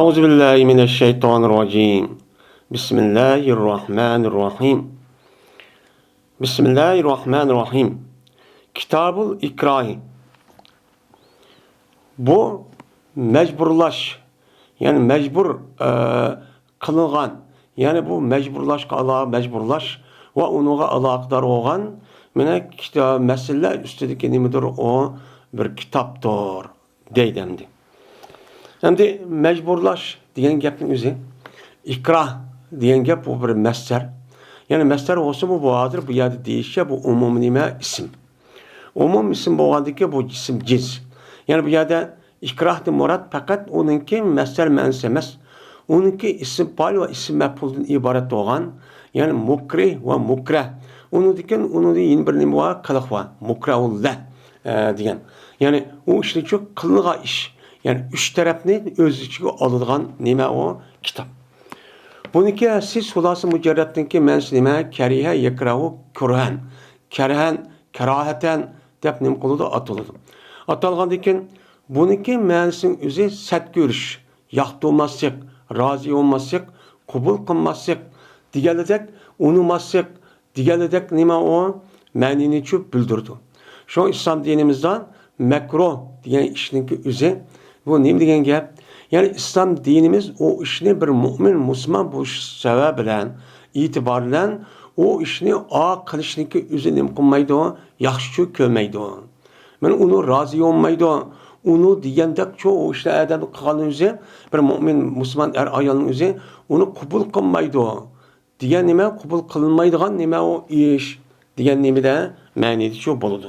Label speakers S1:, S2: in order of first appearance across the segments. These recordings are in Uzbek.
S1: أعوذ بالله من الشيطان الرجيم. بسم الله الرحمن الرحيم. بسم الله الرحمن الرحيم. Kitabul İkrahi. Bu mecburlaş, yani mecbur kılıngan, yani bu mecburlaş ve onuğa alaqdar olgan mene kitap mesele üstedeki nimedir o bir kitaptır deydemdi. Şimdi mecburlaş diyen gapning o'zi, ikrah diyen gap bu bir masdar. Yani masdar olsa bu bo'ladir, bu yerda deyishcha bu umum nima ism. Umum ism bo'lgandiki bu ism cins. Yani bu yerda ikrahdan murad faqat uningki masdar ma'nosi emas. Uningki ism fa'il va ism maf'uldan iborat bo'lgan, yani mukrih va mukrah. Uningda yeni bir nima va qiliq va mukrahullah degan. Yani u ishni qilgan ish. Yani üç tarafni o'z ichiga oladigan nima o kitap. Buniki siz xulasi mujarratniki ma'nosi nima? Kariha yakrahu kurhan. Karhan, karahaten deb nim qiladi atiladi. Atalgandan keyin buniki ma'nosining o'zi sat ko'rish, yoqtirmaslik, rozi olmaslik, qabul qilmaslik deganidek, unumaslik deganidek nima o ma'nini cho'p bildirdi. Shu islom dinimizda makruh degan ishninki o'zi bu nima degan gap? Yani İslam dinimiz o işini bir mümin, Müslüman bu sebep bilen, itibar bilen o işini qilishnikki o'zi nima qilmaydi, yaxshi ko'rmaydi. Men uni rozi olmaydi. Uni degandek o ishni adam qilgan o'zi bir mümin, Müslüman er ayolning o'zi uni qabul qilmaydi. Degan nima? Qabul qilinmaydigan nima o ish degan nimada ma'nosi shu bo'ladi.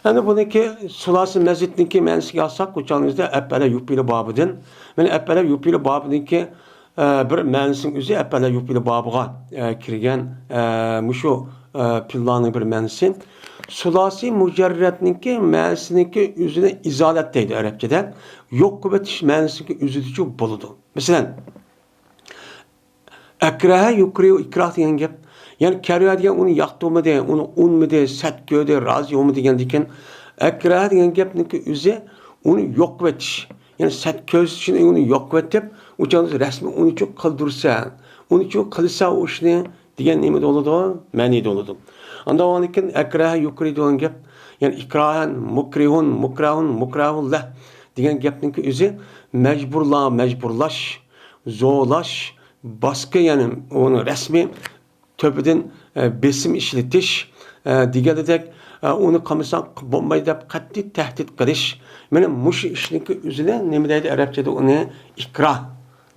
S1: Yani buniki sulası mezitniki mensiki alsak uçağınızda eppele yupili babıdın. Yani eppele yupili babıdınki bir mensin üzü eppele yupili babıga kirgen muşu pillanın bir mensi. Sulası mücerretniki mensiniki üzüne izaletteydi Arapçada. Yok kuvvetiş mensiniki üzüdücü buludu. Mesela ekraha yukriyo ikrah diyen gap. Yani kariya degan uni yoqtirmadi, uni unmadi, satgödi, rozi olmadi degandikan, akrah degan gapniki o'zi uni yo'q etish. Yani satgözishni uni yo'q etib, o'chamiz rasmiy uni cho'q qildirsa, uni cho'q qilsa o ishni degan nima bo'ladi, ma'ni bo'ladi. Unda o'nikin akrah yukri degan gap, yani ikrahan, mukrihun, mukrahun, mukrahullah degan gapniki o'zi mecburlash, zo'rlash, baskı, yani onu resmi töpeden besim işletish deganidek uni qilmasang bo'lmaydi deb qat'iy tahdid qilish. Mana mush ishniki o'zida nima deydi arabchada uni ikrah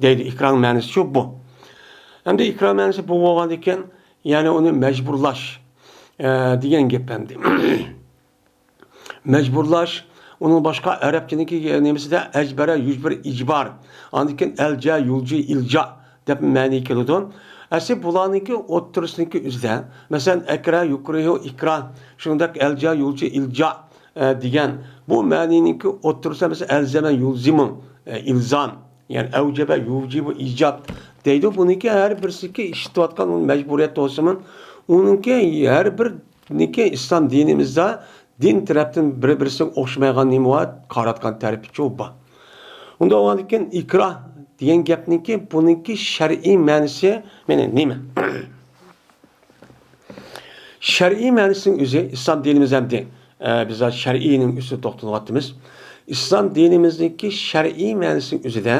S1: deydi. Ikrah ma'nosi shu bu. Hamda ikrah ma'nosi bu bo'lgan ekan, ya'ni uni majburlash degan gap hamda. Majburlash onun başka arabchadagi nimasida ajbara, yujbir, ijbar. Andikin elja, yulji, ilja deb ma'ni keladi. Asli bularniki o'ttirisniki o'zida, masalan akra, yukrihu, ikra, shundak elja, yulji, ilja degan bu ma'niniki o'ttirsa, masalan elzama, yulzimu, ilzam, yani avjaba, yujibu, ijab deydi. Buniki har birisiga ishlatayotgan majburiyat bo'lsin. Uniki har birniki islom dinimizda din tarafdan bir-birisiga o'xshamaydigan nima qaratgan tarafi ko'p bor. Unda o'g'andikin ikrah degan gapniki buniki shar'iy ma'nosi mana nima? Shar'iy ma'nosining o'zi islom dinimiz hamda biz shar'iyning ustida to'xtalyapmiz. Islom dinimizdagi shar'iy ma'nosining o'zida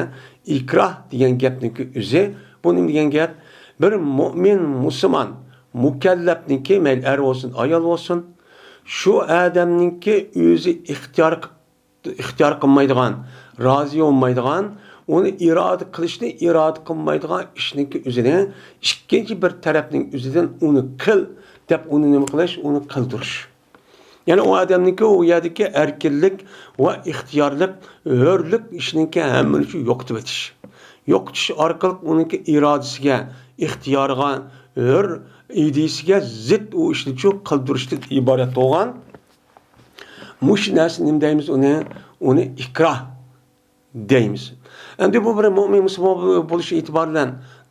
S1: ikrah degan gapniki o'zi bu nima degan gap? Bir mu'min, musulmon, mukallafniki mayli er olsun, ayol olsun, shu odamniki o'zi ixtiyor qilmaydigan, rozi olmaydigan, onu irade qilishni irade qilmaydigan ishniki o'zini ikkinchi bir tarafning o'zidan uni qil deb uni nima qilish, uni qildirish. Yani o odamniki u yerdagi erkinlik va ixtiyorlik, hurlik ishniki hammani shu yo'qotib etish. Yo'qotish orqali uniki irodasiga, ixtiyoriga, hur idisiga zid u ishni shu qildirishdan iborat bo'lgan. Mush narsa nima deymiz uni ikrah deymiz. Endi bu bir mu'min musulmon bo'lish e'tiboridan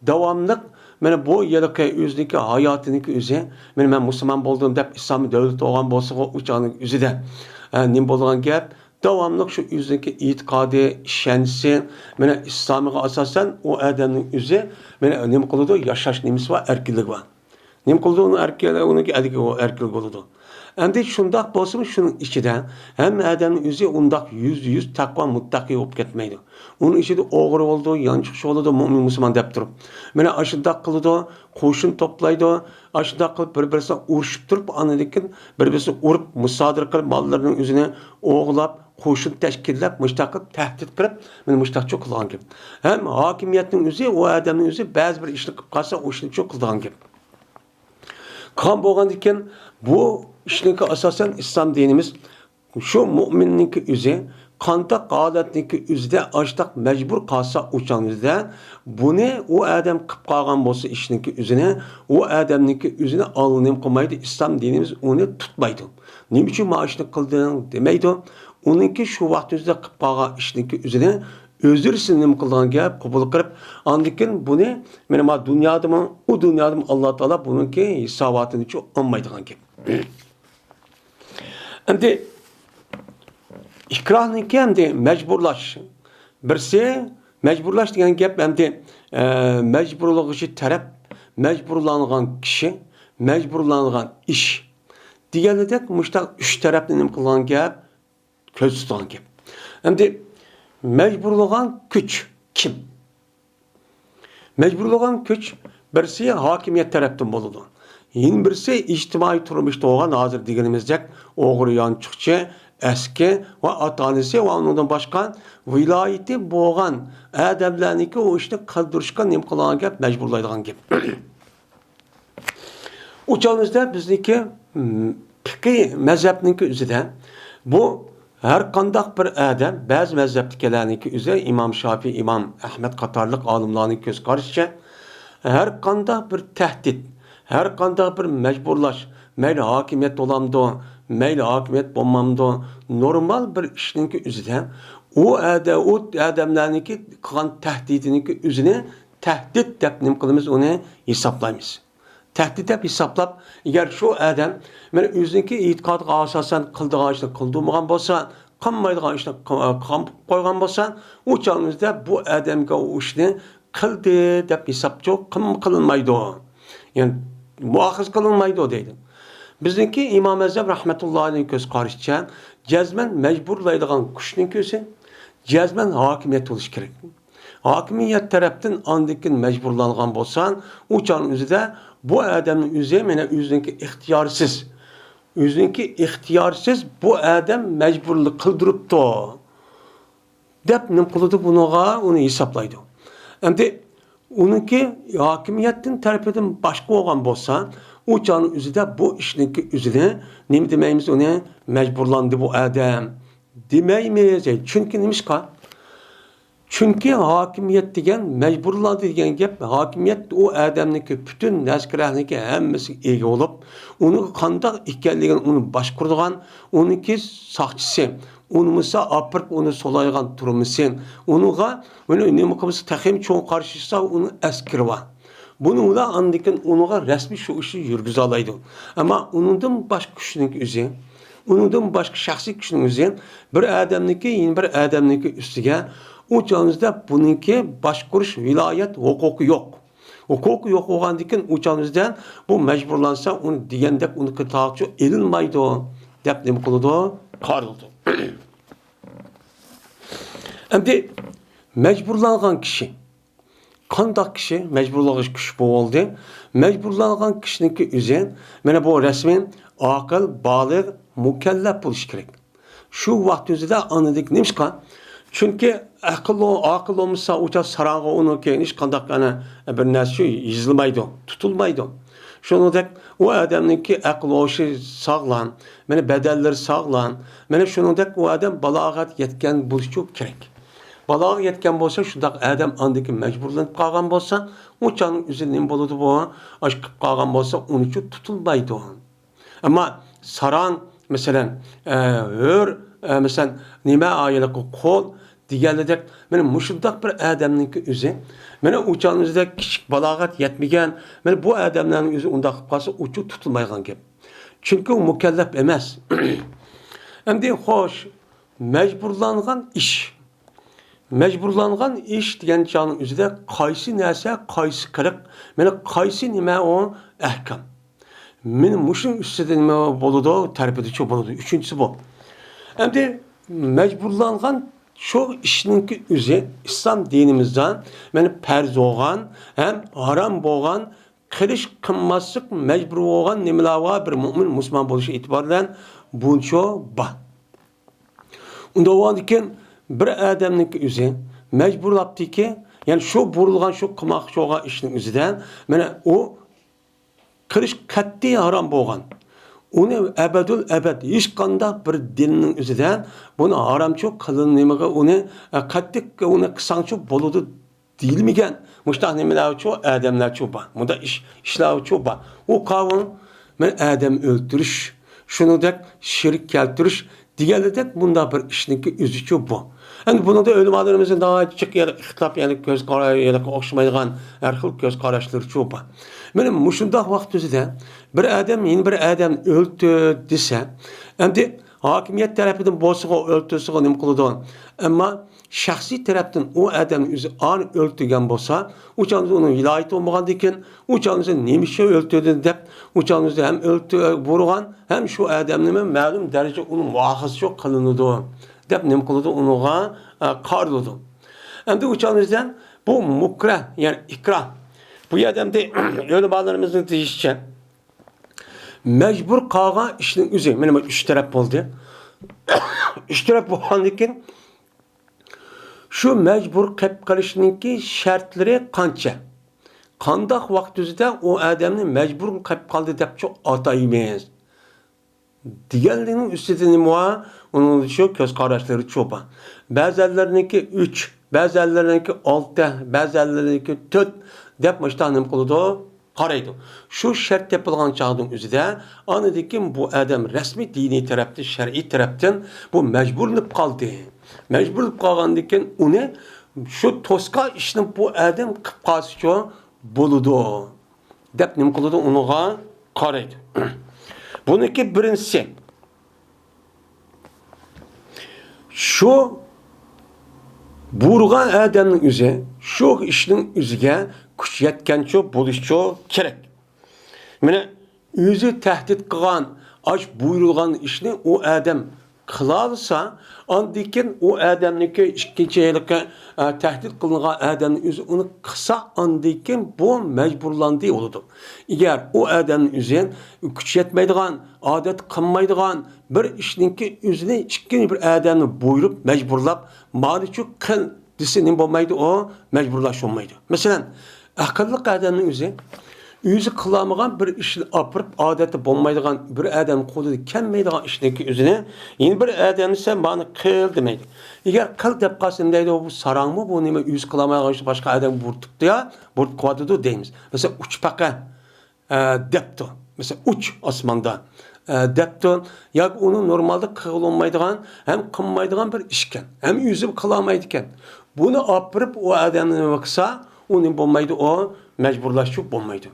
S1: davomliq mana bu yerga o'ziniki hayotiniki o'zi, men musulmon bo'ldim deb islom davlati olgan bo'lsa, o'chani o'zida nima bo'lgan gap? davamlı şu yüzdeki itikadi, işenisi, mene İslam'a asasen o adamın yüzü, mene ne kılıdı? Yaşaş nimesi var, erkeklik var. Ne kıldı onu erkeklik, onu ki adiki o erkeklik oldu. Endi şundak bolsun şunun içinde hem adamın yüzü ondak yüz takva muttaki olup ketmeydi. Onun içinde oğru oldu, yanlış oldu, mümin Müslüman dep durup. Mene aşındak kılıdı, koşun toplaydı, aşındak kılıp bir-birisine uğraşıp durup, anadikin bir-birisine uğrup, musadır kılıp, mallarının yüzüne oğlap, koşun teşkillep, müştakıp, tehdit kılıp, mene müştak çok kılgan gibi. Hem hakimiyetin yüzü, o adamın yüzü, bazı bir işini kılıp kalsa, o işini çok kılgan gibi. Kan boğan iken bu işinki asasen İslam dinimiz şu müminninki yüzü kandak aletninki yüzde açtak mecbur kalsa uçan yüzde bunu o adam kıp kalgan bolsa işinki yüzüne o adamninki yüzüne alınım kılmaydı. İslam dinimiz onu tutmaydı. Ne için maaşını kıldığını demeydi. Onunki şu vaktimizde kıp kalgan işinki yüzüne özür sinim kılgan gap kabul kılıp andikin bunu benim dünyada mı o dünyada mı Allah Teala bununki hisabatını çok anmaydıgan gap. Endi ikrahninki endi mecburlaş. Birisi mecburlaş degan gap endi mecburluğu taraf, mecburlangan kişi, mecburlangan iş. Diğerledek muştaq üç taraflı nim kılgan gap, köz tutan gap. Endi mecburluğun güç kim? Mecburluğun güç birisi hakimiyet tarafından boludu. Yine birisi ictimai turmuşta olan hazır deganimizdek oğru yançıkçı, eski ve atanisi ve ondan başka vilayeti boğan adamlarniki o işini kaldırışkan nem kılan gap mecburlaydıgan gap. Uçağımızda bizdeki fiqhi mezhepninki üzerinde bu her kandak bir adam, bazı mezheptikilerninki üzere İmam Şafii, İmam Ahmet Katarlık alimlarının göz karşıca her kandak bir tehdit, her kandak bir mecburlaş, meyli hakimiyet olamdı, meyli hakimiyet olmamdı, normal bir işinki üzerinde o adamlarninki kılan tehdidininki üzerine tehdit dep kılımız onu hesaplayımız. Tehdit hep hesaplap, eğer şu adam men özünki itiqadga asasen kıldığı işni kıldırmagan bolsa, qanmaydigan işni qo'ygan bolsa, o çağımızda bu adamga o işni qildi deb hesapçı qılınmaydı. Yani muaxiz qılınmaydı deydi. Bizniki İmam Azam rahmetullahi aleyhi göz qarışça cezmen mecburlaydigan kuchning közi, cezmen hakimiyet oluş kerak. Hakimiyet taraftan andikin mecburlangan bolsan, o çağın üzerinde bu adamın üzeri mene özünki ixtiyarsız bu adam mecburlu kıldırıptı. Dep nim kılıdı bunuğa onu hesaplaydı. Endi onunki hakimiyetin tarafından başka olan bolsa, o çağın üzerinde bu işinki üzerine ne demeyimiz onu mecburlandı bu adam. Demeyimiz. Çünkü neymiş ka? Çünkü hakimiyet degen mecburlandı degen gap, hakimiyet o adamniki bütün naskirahniki hemmesi ega olup, onu kandak ekanligini onu başkurduğan, onunki saqçısı, onu misa apırıp onu solaygan turmuşsun, onuğa nima qilsa taxim çoğun qarşısa onu askiri var. Bunu da andikin onuğa resmi şu işi yürgüze alaydı. Ama onundan başka kişinin üzü, onundan başka şahsi kişinin üzü, bir adamniki yine bir adamniki üstüge o çağımızda bununki başkuruş vilayet hukuku yok. Hukuku yok oğandikin o çağımızda bu mecburlansa onu diyendek onu kıtağıtçı edilmeydi o. Dep ne kılıdı? Karıldı. Şimdi mecburlanan kişi, kandak kişi, mecburlanan kişi bu oldu. Mecburlanan kişininki üzerine, mene bu resmin akıl, balık, mükellef buluş gerek. Şu vaktimizde anladık neymiş ka? Çünkü akıl olmasa uca sarağı onu ki hiç kandak bir nesli yazılmaydı, tutulmaydı. Şunu da o adamınki akıl oluşu sağlam, mene bedelleri sağlam, mene şunu da o adam balagat yetken buluşu gerek. Balağa yetken bolsa şundaq adam andaki mecburlanıp qalgan bolsa, o çağın üzerinden boludu bu, aşkıp qalgan bolsa onun için tutulmaydı o. Ama saran mesela mesela nime ayılık kol diğerledek benim muşundaq bir adamınki üzü, mene o çağın üzerinde küçük balağat yetmegen, mene bu adamların üzü undaq qalsa uçu tutulmaygan gap. Çünkü o mükellef emas. Endi xoş mecburlangan iş. Mecburlangan iş degan chog'ning o'zida qaysi narsa, qaysi qiliq, mana qaysi nima o ahkam. Meni mushuning ustida nima bo'ladi, tarbiyachi bo'ladi. Uchinchisi bu. Endi mecburlangan şu işninki o'zi islom dinimizdan mana farz bo'lgan, ham harom bo'lgan, qilish qilmaslik mecbur bo'lgan nimalar bir mo'min musulmon bo'lishi e'tiboran buncha bor. Unda o'zikin bir odamning o'zi majburlabdiki, ya'ni shu burilgan shu qilmoqchi bo'lgan ishning o'zidan mana u qilish qat'iy harom bo'lgan. Uni abadul abad hech qanday bir dinning o'zidan buni haromchi qilinmaga uni qattiq uni qilsangchi bo'ladi deyilmagan. Mushtaq nimalarchi odamlarchi bor. Bunda ishlarchi bor. U qonun men odam o'ldirish, shuningdek shirk keltirish deganidek bunda bir ishninki o'zichi bu. Endi bunda o'limalarımızın daha açık ya ixtilaf yani göz qarashlarga o'xshamaydigan har xil göz qarashlar cho'pa. Mana mushundaq vaqt o'zida bir odam yeni bir odam o'ldi desa, endi hokimiyat tarafidan bo'lsa o'ldirsa nima qiladi? Ammo shaxsiy tarafdan u odam o'zi ani o'ldirgan bo'lsa, u chog'da uni viloyati bo'lmagandan keyin u chog'da nima o'ldirdi deb, u chog'da ham bo'lgan, ham shu odamning ma'lum darajada uni muohaza qilinadi. Deb nima qiladi unuga qarladi. Endi o'chamizdan bu mukra yani ikra. Bu odamda o'limalarımızın deyishicha mecbur qolgan ishning o'zi mana 3 taraf bo'ldi. 3 taraf bo'lgandan keyin shu mecbur qilib qilishninki shartlari qancha? Qandoq vaqt o'zida u odamni mecbur qilib qoldi deb ataymiz. Diğerlerinin üstünde nima onun şu göz qarashları çoba. Bazılarınınki 3, bazılarınınki 6, bazılarınınki 4 deb müştanim qılıdı, qaraydı. Şu şart yapılgan çağdın özüdə anıdaki bu adam resmi dini taraftan, şer'i taraftan bu mecburlanıp qaldı. Mecburlanıp qalgandan onu şu toska işini bu adam qılıb qalsa boludu. Deb nim qılıdı onuğa qaraydı. Bununki birincisi. Şu burgan adamın üzü, şu işinin üzüge kuş yetkenço, buluşço gerek. Mene üzü tehdit kılan, aç buyurulgan işini o adam kılarsa, andikin o adamınki ikinci yıllık tehdit kılınan adamın üzü onu kısa andikin bu mecburlandığı oludu. Eğer o adamın üzü güç yetmeydiğen, adet kılmaydiğen bir işninki üzüne ikinci bir adamı buyurup mecburlap, maliçu kıl desinin olmaydı o mecburlaş olmaydı. Mesela akıllık adamın üzü kılamagan bir işini apırıp adeti bulmaydigan bir adam qo'lida kelmaydigan ishninki o'zini yeni bir adam sen bana qil demaydi. Eğer qil deb qalsam deydi bu sarangmi bu nima o'zi qilamagan ish boshqa adam burtibdi ya, burtib qo'yadi deymiz. Mesela uch paqa debdi. Mesela uch osmonda debdi. Yoki uni normalda qilolmaydigan, ham qilmaydigan bir ishkan, ham o'zi qilolmaydi ekan. Buni apırıp o adamni qilsa, uni bo'lmaydi o mecburlaşıp olmaydı.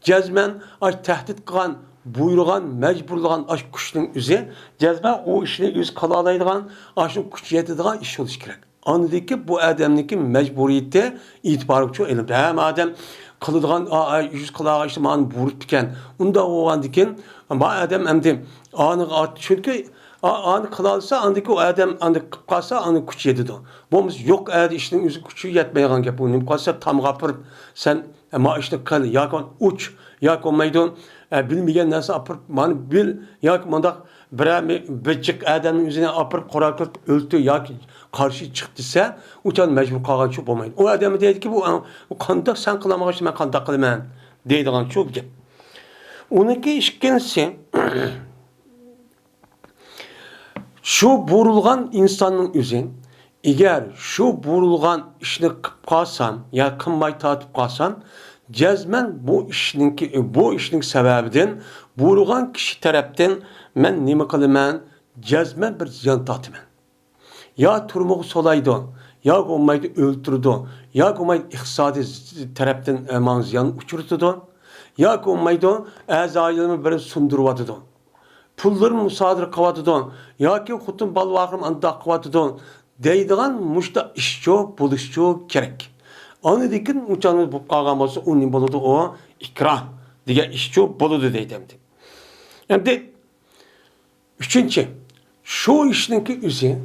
S1: Cezmen aç tehdit kılan, buyurgan, mecburlagan aç kuşun üzü, cezmen o işini yüz kalalaydıgan, aşın kuş yetidigan iş oluş gerek. Anladık ki bu adamdaki mecburiyette itibarı çok elimde. Hem adam kılıdığan, yüz kalağa işte mağanı burup diken, onda o an diken, ama adam hem de anı çünkü anı kılalsa, andaki o adam anı kalsa anı kuş yedidi. Bomuz yok eğer işinin yüzü kuşu yetmeyen ki bu. Nimkalsa tam kapır, sen ama işte kal, yakın uç, yakın maydon, bilmeyen nasıl apır, man bil, yakın mandak bir adamın yüzüne apır, koraklık öldü, yakın karşı çıktıysa, uçan mecbur kalan çok olmaydı. O adamı dedi ki bu kandak sen kılamağa işte ben kandak kılmayın, deydiğin çok gel. Onunki işkenisi, şu burulgan insanın yüzü, eğer şu burulgan işini kalsam ya kınmay tatip kalsam cezmen bu işinin sebebinden burulgan kişi taraftan men nime kılıman cezmen bir ziyan tatıman. Ya turmuğu solaydı, ya olmaydı öldürdü, ya olmaydı iqtisadi taraftan man ziyan uçurdu, ya olmaydı azayılımı bir sundurvadı. pullarını musadir qıvatıdın, yoki xutun balvaqım anda qıvatıdın deydigan muşta işçi buluşçu kerak. Onu dikin uçanız bu qalğan bolsa o ne boludu o ikrah degan işçi boludu deydim. Endi üçüncü, şu işninki üzü,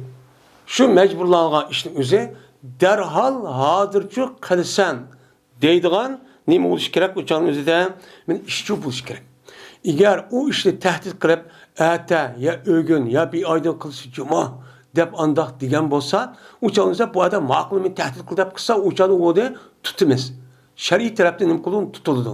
S1: şu mecburlanğan işning üzü derhal hazırçı qilsan deydigan nima bo'lish kerak uçanın o'zida men ishchi bo'lish kerak. Agar u ishni tahdid qilib, ata ya o'gin ya bir oydan qilsa juma deb andoq degan bo'lsa, uçanızda bu adam ma'qul men tahdid qil deb qilsa, uçanı o'da tutimiz. Shar'iy tarafdan nima qilun tutildi.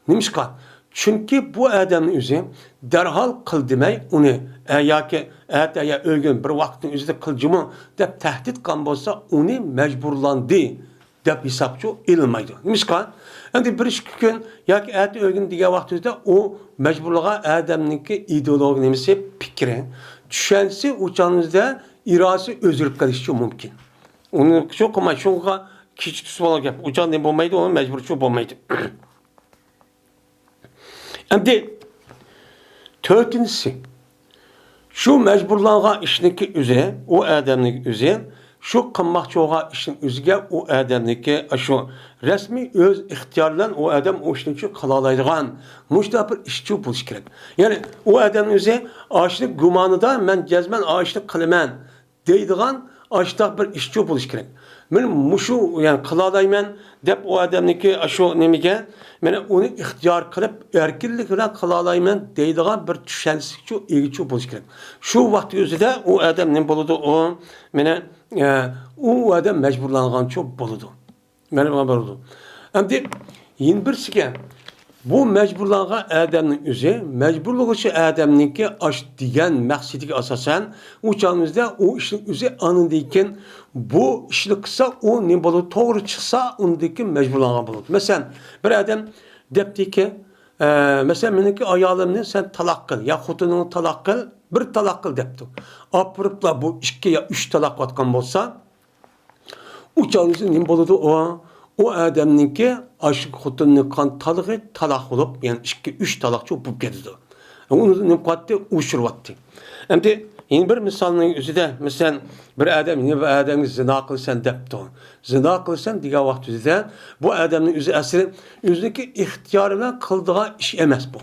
S1: Nimishqa? Chunki bu odamning o'zi darhol qil demay uni yoki ata ya o'gin bir vaqtning o'zida qil juma deb tahdid qilgan bo'lsa, uni majburlandi deb hisobchi ilmaydi. Nimishqa? Endi bir ish kun yoki ati o'gin degan vaqtida u majburlagan odamniki ideologik nimasi fikri, tushunchasi uçanızda irosi o'zirib qolishi mumkin. Uni shu qilmay shunga kichik savol gap. Uçan nima bo'lmaydi, uni majburchi bo'lmaydi. Endi to'rtinchisi, şu mecburlanğan işniki üzere, o adamniki üzere, şu qılmoqchi bo'lgan ishning o'ziga u odamniki shu rasmiy o'z ixtiyori bilan u odam o ishni qila oladigan mushta bir ishchi bo'lish kerak. Ya'ni u odamning o'zi ashni gumonida men jazman ashni qilaman deydigan ashta bir ishchi bo'lish kerak. Men mushu yani qila olmayman deb u odamniki shu nimaga men uni ixtiyor qilib erkinlik bilan qila olmayman deydigan bir tushunchasi egichi bo'lish kerak. Shu vaqt o'zida u odam nima bo'ladi? O meni u adam mecburlanğan çok boludu. Benim boludu. Endi yin birsiga bu mecburlanğan adamning o'zi mecburluğuchi adamniki aş degan maqsadiga asosan uçağımızda o ishning o'zi anındikin bu ishni qilsa o ne bo'ladi? To'g'ri chiqsa undaki mecburlanğan bo'ladi. Masalan, bir adam depdiki mesela meniki ayolimni sen talaq qil, ya xotiningni talaq qil, bir talaq qil debdi. Apırıpla bu 2 ya 3 talaq atgan bo'lsa, uçağınızın nima bo'ladi? O adamninki aşık xotinni qan talaqı talaq bo'lib, yani 2-3 talaqchi bo'lib ketdi. Uni nima qildi? Ushiribdi. Endi yeni bir misalning o'zida, masalan, bir adam nima adamga zina qilsan debdi. Zina qilsan degan vaqt o'zida bu odamning o'zi asli o'ziniki ixtiyori bilan qildigan ish emas bu.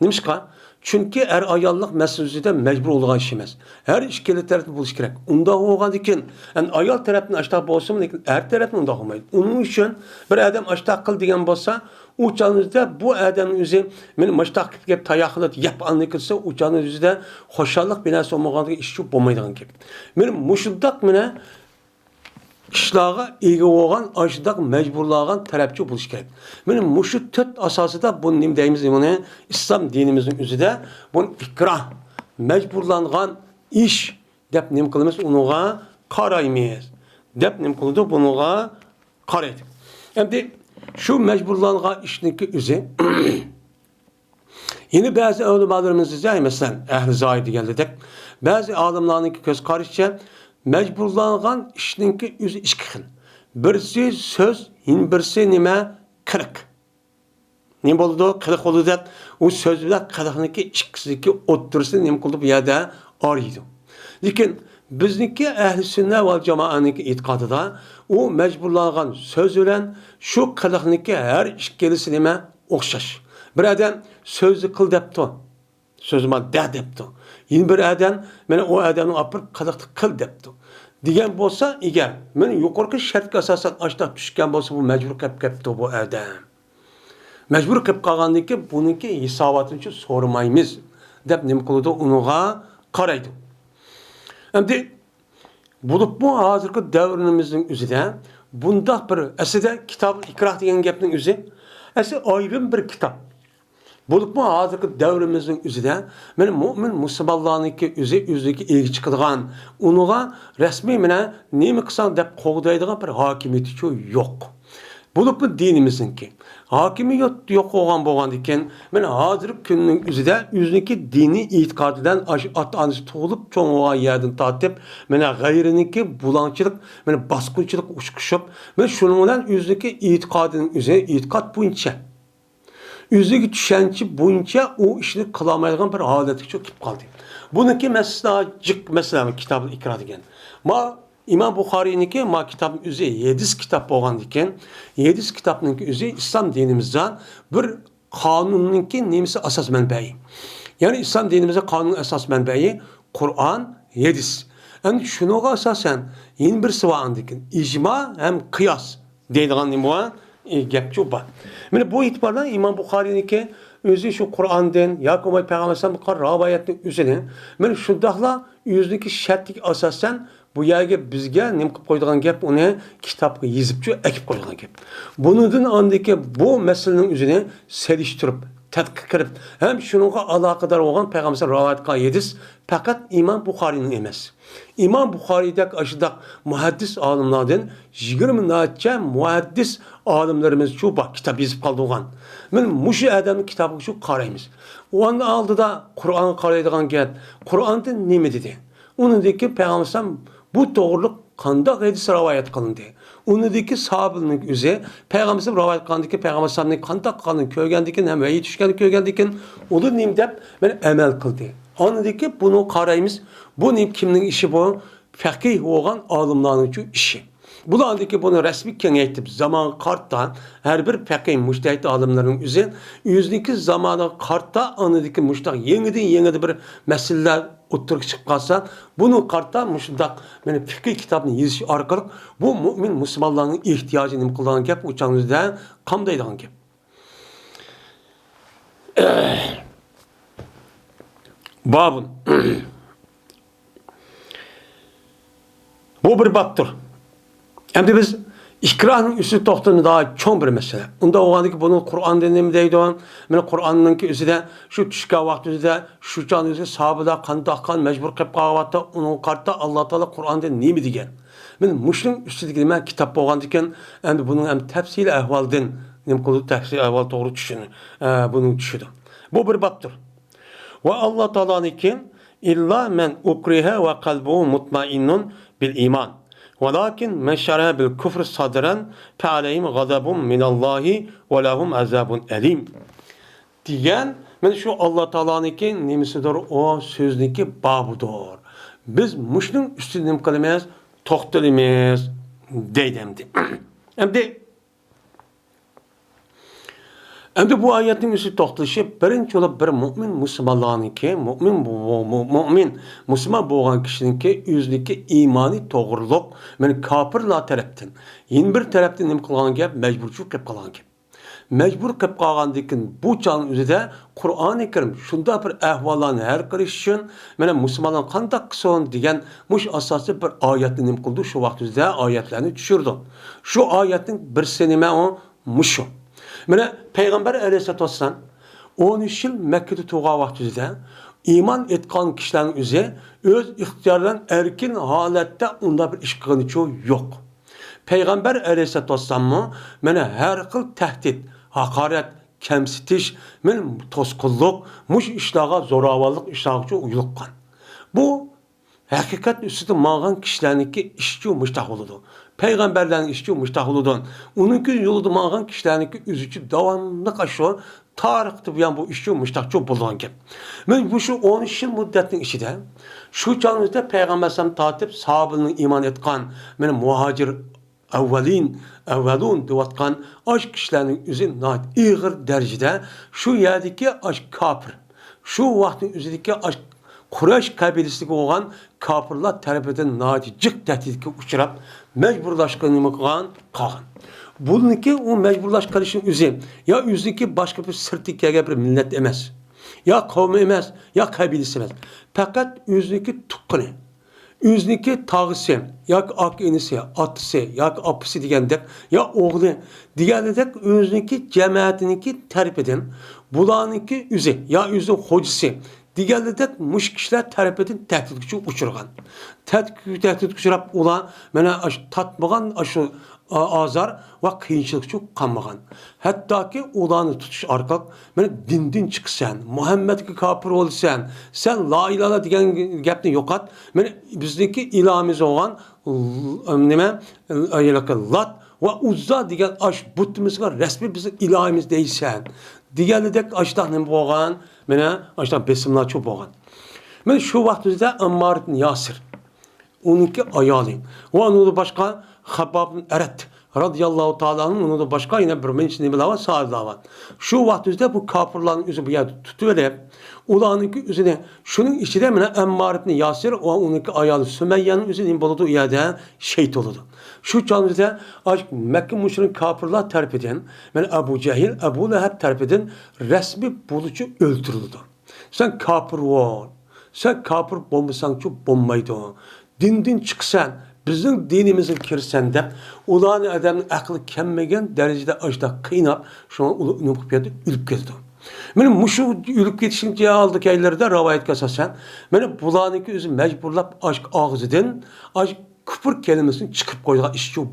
S1: Nimishqa? Çünkü er ayollik meselesinde mecbur olan iş emas. Her ikkili tarafı buluş kerak. Unda olgan ekan, yani ayol tarafından aştaq bolsun, lekin er tarafından unda olmaydi. Onun için bir adam aştaq qil degan bolsa, uçağınızda bu adamın o'zi men aştaq qilib tayoqlab yap anlı qilsa, uçağınız o'zida xo'shallik binasi olmagan ish bo'lmaydigan gap. Men mushundaq meni işlağa ega olgan aşdaq mecburlagan tarafçı buluş kerak. Meni mushu 4 asosida bu nima deymiz buni islom dinimizning o'zida bu ikrah mecburlangan ish deb nima qilamiz? Unuga qaraymiz. Deb nima qildi? Bunuga qaraydi. Endi şu mecburlangan ishniki o'zi yine bazı ulamolarimiz esa masalan ahli zoid deganlar bazı olimlarning ko'z qarashicha mecburlanğan işninki o'zi 2 xil. Birisi söz, birisi nima? Qiliq. Nima bo'ldi? Qiliq bo'ldi deb u so'z bilan qiliqniki ikkisiniki o'ttirisi nima qildi bu yerda ariydi. Lekin bizniki ahli sunna va jamoaniki e'tiqodida u mecburlanğan söz bilan shu qiliqniki har ikkilisi nima? O'xshash. Bir odam so'zni qil debdi. Sözüme de debdi. Yine bir adam meni o adamni apırıp qiliqni qil debdi. Degan bo'lsa, agar men yuqorqi shartga asosan ashtaq tushgan bo'lsa, bu majbur qilib ketdi bu adam. Majbur qilib qolgandan keyin buniki hisobotini so'ramaymiz deb nima qiladi? Unuga qaraydi. Endi bo'lib bu hozirgi davrimizning o'zida bundaq bir aslida kitob ikrah degan gapning o'zi asli ayrim bir kitob. Bulup mu hazırki devrimizin üzerinde, men mu'min musulmonlarniki o'ziga ega chiqadigan, unuga rasmiy mena nima qilsam deb qo'g'daydigan bir hokimiyati yo'q. Bulup mu dinimizniki hokimiyat yo'q bo'lgan ekan, men hozirgi kunning o'zida o'ziniki diniy e'tiqodidan ota-onasi tug'ilib cho'ng'ogan yerdan tortib, mena g'ayriniki bulangchilik, mena bosqinchilik ushqishib, men shuning bilan o'ziniki e'tiqodining o'zi e'tiqod bo'yicha Özüge düşençi boyunca o işini kılamaydigan bir haletga kelib qoldi. Buniki mesela kitabı ikra degan. Ma İmam Buxoriyniki ma kitabın özü 7 kitap bolgan ekan. 7 kitapning özü İslam dinimizdan bir kanunninki nemisi asas manbai. Yani İslam dinimizde kanun esas manbai Kur'an 7. Yani şunuğa asasen yeni bir sıvağındikin icma hem kıyas deydigan nima gap çoba. Mene bu itibardan İmam Buxoriyniki özü şu Kur'an'dan ya Peygamber Sallallahu aleyhi rivayetning özüne mene şundaqla özündeki şartlik asasen bu yerga bizga nim qilib qo'ydigan gap uni kitobga yozibchi ekib qo'ydigan gap. Bundan andiki bu masalaning o'zini selishtirib, tadqiq qilib, ham shuningga aloqador bo'lgan payg'ambar rivoyat qilgan faqat Imom Buxoriyning emas. Imom Buxoriydak ashidaq muhaddis olimlardan 20 nacha muhaddis olimlarimiz shu bak kitob yozib qoldigan. Men mushu odamning kitobiga shu qaraymiz. Onun oldida Qur'on qaraydigan gap, Qur'onda nima dedi? Unindeki Peygamber bu doğruluk kanda hadis rivayet kılındı. Unideki sahabenin üzeri Peygamber rivayet kılındaki Peygamber sallallahu kanda kılın kögendeki hem veyi düşkeni kögendeki onu nim dep ben emel kıldı. Unideki bunu karayımız bu nim kimnin işi bu? Fakih olan alimlerin işi. Bulandaki bunu resmi kengaytip zaman karttan her bir fakih müştehit alimlerin üzeri yüzdeki zamanı kartta anideki müştehit yeniden bir meseleler o'ttirib chiqib qolsa, buni qarta mushundaq meni fiqh kitobini yozish orqali bu mo'min musulmonlarning ehtiyojini nima qilgan gap o'changizda qamdaydigan gap. Babun. Bu bir babdır. Endi biz İkrahın üstü toxtunu daha çoğun bir mesele. Onda oğandaki bunu Kur'an deneyimi deydi olan. Mene Kur'an'ınki üstü de şu tüşka vakti üstü de şu can üstü sahabıda kandaqqan mecbur qilib qağavatta onun kartta Allah Teala Kur'an'da neymi degen. Mene muşlun üstüdeki men kitap boğandiken endi bunun hem tefsili ehvalden nem kılıp tefsili ehval doğru düşünün. Bunun düşünün. Bu bir babdır. Ve Allah Teala'nınki illa men ukriha ve kalbuhu mutmainnun bil iman. Walakin men şerha bil küfr sadran fe aleyhim gazabun minallahi ve lahum azabun elim. Diyen men şu Allah Teala'nınki nimisidir o sözniki babıdır. Biz muşnun üstüne nim kılmayız, toxtalımız deydemdi. Endi bu ayetin üstü toxtalışı birinci olup bir mümin Müslümanlarınki, mümin Müslüman boğan kişininki yüzdeki imani doğruluk, yani kafirler taraftan, yeni bir taraftan nima qilgan gap mecburçuluk qilib qolgan gap. Mecbur qilib qolgandikin bu çağın üzerinde Kur'an-ı Kerim şunda bir ahvallarni her qilish uchun mana musulmonlar qanday qilsin degan mush asosli bir oyatni nima qildi shu vaqt üzerinde oyatlarni tushirdi. Shu oyatning birisi nima o mushu. Mana Peygamber Aleyhisselatü Vesselam 13 yıl Mekke'de tuğan vaktinde iman etkan kişilerin üzeri öz ihtiyardan erkin halette onda bir iş kılınıcı yok. Peygamber Aleyhisselatü Vesselam mana her kıl tehdit, hakaret, kemsitiş, toskulluk, muş işlağa zoravallık işlağıcı uyulukan. Bu hakikat üstüde mağan kişilerinki işçi müştah oludu. Peygamberlerin işçi müştah oludu. Onunki yoludu mağan kişilerinki üzücü devamlı kaşıyor. Tarihte bu bu işçi müştahçı bulduğun gibi. Ben bu şu 13 yıl müddetin içinde şu çağımızda Peygamber sallallahu tatip sahabenin iman etkan muhacir evvelun divatkan aşk kişilerinin üzerinde ağır derecede şu yerdeki aşk kafir. Şu vaktin üzerindeki aşk Kureyş kabilesi olan kafirler tarafından naticik tehditke uçurab mecburlaşkanını kılgan. Bununki o mecburlaşkanışın üzeri ya yüzdeki başka bir sırtıkaya bir millet emez. Ya kavmi emez, ya kabilesi emez. Fakat yüzdeki tukkını, yüzdeki tağısı, ya ak enisi, atısı, ya apısı diyendek, ya oğlu diyendek yüzdeki cemaatininki terip eden, bulanınki yüzü, ya yüzün hocası, diğerlerden muş kişiler tarafından tehditçi uçurgan. Tehdit uçurab ulan mana tatmagan aşı azar ve kıyınçılıkçı kanmagan. Hatta ki ulanı tutuş arkak mana dinden çıksan, Muhammed'e kafir olsan, sen la ilahe degan gapni yo'qat. Mana bizdeki ilahimiz olan nima? Lat ve Uzza degan aş butimizga resmi bizim ilahimiz deysen. Deganidek aşta nima bo'lgan? Mana aşta besimlar çok bo'lgan. Mana shu vaqtda Ammar ibn Yasir onunki ayoli ve onun başka Habab ibn Eret radıyallahu ta'ala'nın onun da başka yine bir menşini bile var, sağda var. Şu vaxtda bu kafirlerin yüzü bu yerde tutuverip, ulanınki yüzüne, şunun içinde mine Ammar ibn Yasir ve onunki ayalı Sümeyye'nin yüzünün buluduğu yerde şehit oldu. Şu canlıda Mekke müşrikin kafirler terp eden, yani Ebu Cehil, Ebu Leheb terp eden resmi bulucu öldürüldü. Sen kafir ol, sen kafir olmasan çok olmaydı. Dinden çıksan, bizim dinimize kirsen de, ulan adamın aklı kemmegen derecede açta kıynap, şu an ulup geldi, ülüp geldi. Benim muşu ülüp geçince aldık yerlerde ravayet kasasen, benim bulanıki özü mecburlap aşk ağzıdan, aşk küfür kelimesini çıkıp koyduğu iş yok.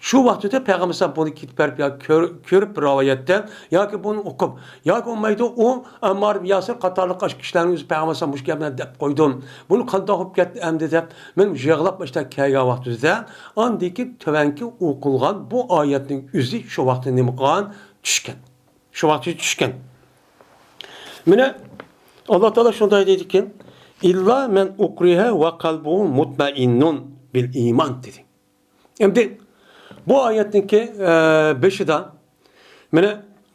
S1: Şu vaxtda Peygamber bunu kitap ya körüp ravayetten ya ki bunu okup ya ki olmaydı o Ammar ibn Yasir qatarlıq aşk kişilerin özü Peygamber muş gəlmə dep koydum. Bunu qanda hop getdi əmdə dep men yığılıb başda kəyga vaxtda andiki tövenki okulğan bu ayetin üzü şu vaxtda nimqan düşkən. Şu vaxtda düşkən. Mene Allah Teala şunday dedi ki illa men ukriha ve kalbuhu mutmainnun bil iman dedi. Şimdi bu ayetteki beşi de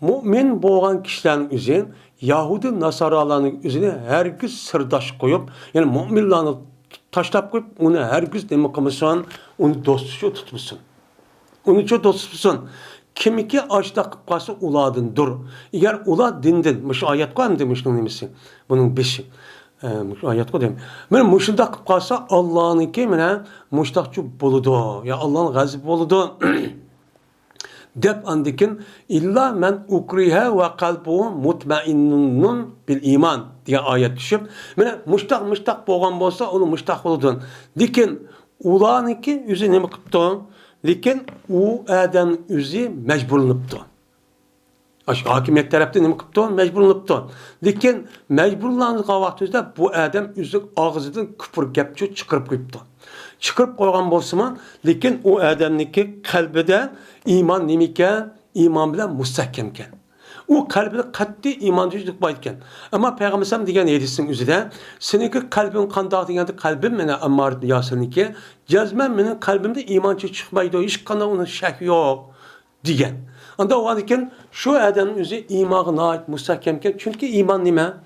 S1: mümin boğan kişilerin üzerine Yahudi Nasaralarının üzerine herkes sırdaş koyup yani müminlerini taşlap koyup onu herkes demek kılmışsan onu dostçu tutmuşsun. Onu çok dost tutmuşsun. Kimi ki açta kıpkası uladın dur. Eğer ulad dindin, şu ayet koyayım demiştin demişsin. Bunun beşi. Ayet koyayım. Ben muşunda kıpkasa Allah'ın ki mene muştakçı buludu. Ya Allah'ın gazip buludu. Dep andikin illa men ukriha ve kalbuhu mutmainnun bil iman diye ayet düşüp. Mene muştak boğan bolsa onu muştak buludun. Dikin ulağın ki yüzü ne mi kıptı? Lekin u adam üzü mecburlanıptı. Hakimiyet tarafından nima qilibdi? Mecburlanıptı. Lekin mecburlangan vaqtida bu adam üzü ağzıdan küfür gapçı çıkarıp qo'yibdi. Çıkarıp qo'ygan bo'lsa-mu, lekin u adamniki qalbida iymon nima ekan? Iymon bilan mustahkam ekan. U qalbida qat'iy iymonchilik bor ekan. Ammo payg'ambar degan hadisning o'zida seniki qalbing qandoq deganda qalbim meni Ammar ibn Yasirniki jazman mening qalbimda iymonchi chiqmaydi, hech qanday uni shak yo'q degan. Anda o adamın şu adamın özü imanına ait mustahkemken çünkü iman nima?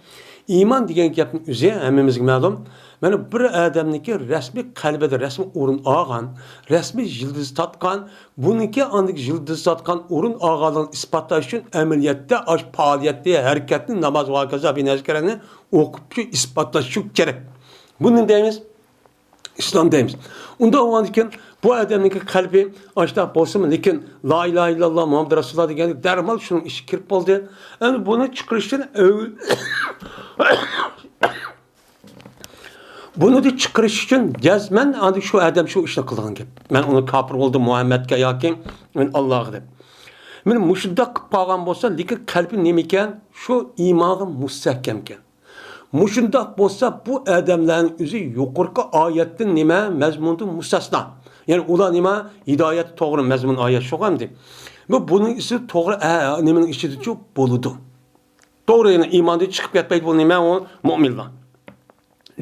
S1: İman degan gapning o'zi hammamizga ma'lum. Mana bir odamniki rasmiy qalbida rasmiy o'rin olgan, rasmiy yildiz tatgan, buniki andik yildiz tatgan o'rin olganligini isbotlash uchun amaliyotda ash faoliyatda harakatni namoz va kaza binashkarini o'qib isbotlash kerak. Buni deymiz İslam deymiz. Unda o andikin bu adamniki kalbi açta bolsun lekin la ilahe illallah Muhammed Resulullah degan dermal şunun işi kirip oldu. Yani bunu çıkarıştan bunu da çıkarış için cazmen adı şu adam şu işini kılgan gibi. Ben onu kafir oldu Muhammed'e yakin ben Allah'a deb. Men muşunda qilib bolsa lekin kalbi nima ekan? Şu imanı mustahkam ekan. Muşundaq bolsa bu adamların özü yuqorqi oyatdan nima mazmundan mustasno. Yani ular nima hidoyat to'g'ri mazmun oyat shu hamdi. Bu buning isi to'g'ri nimaning ichida chu bo'ludi. To'g'ri yani iymonda chiqib ketmaydi bu nima o mu'minlar.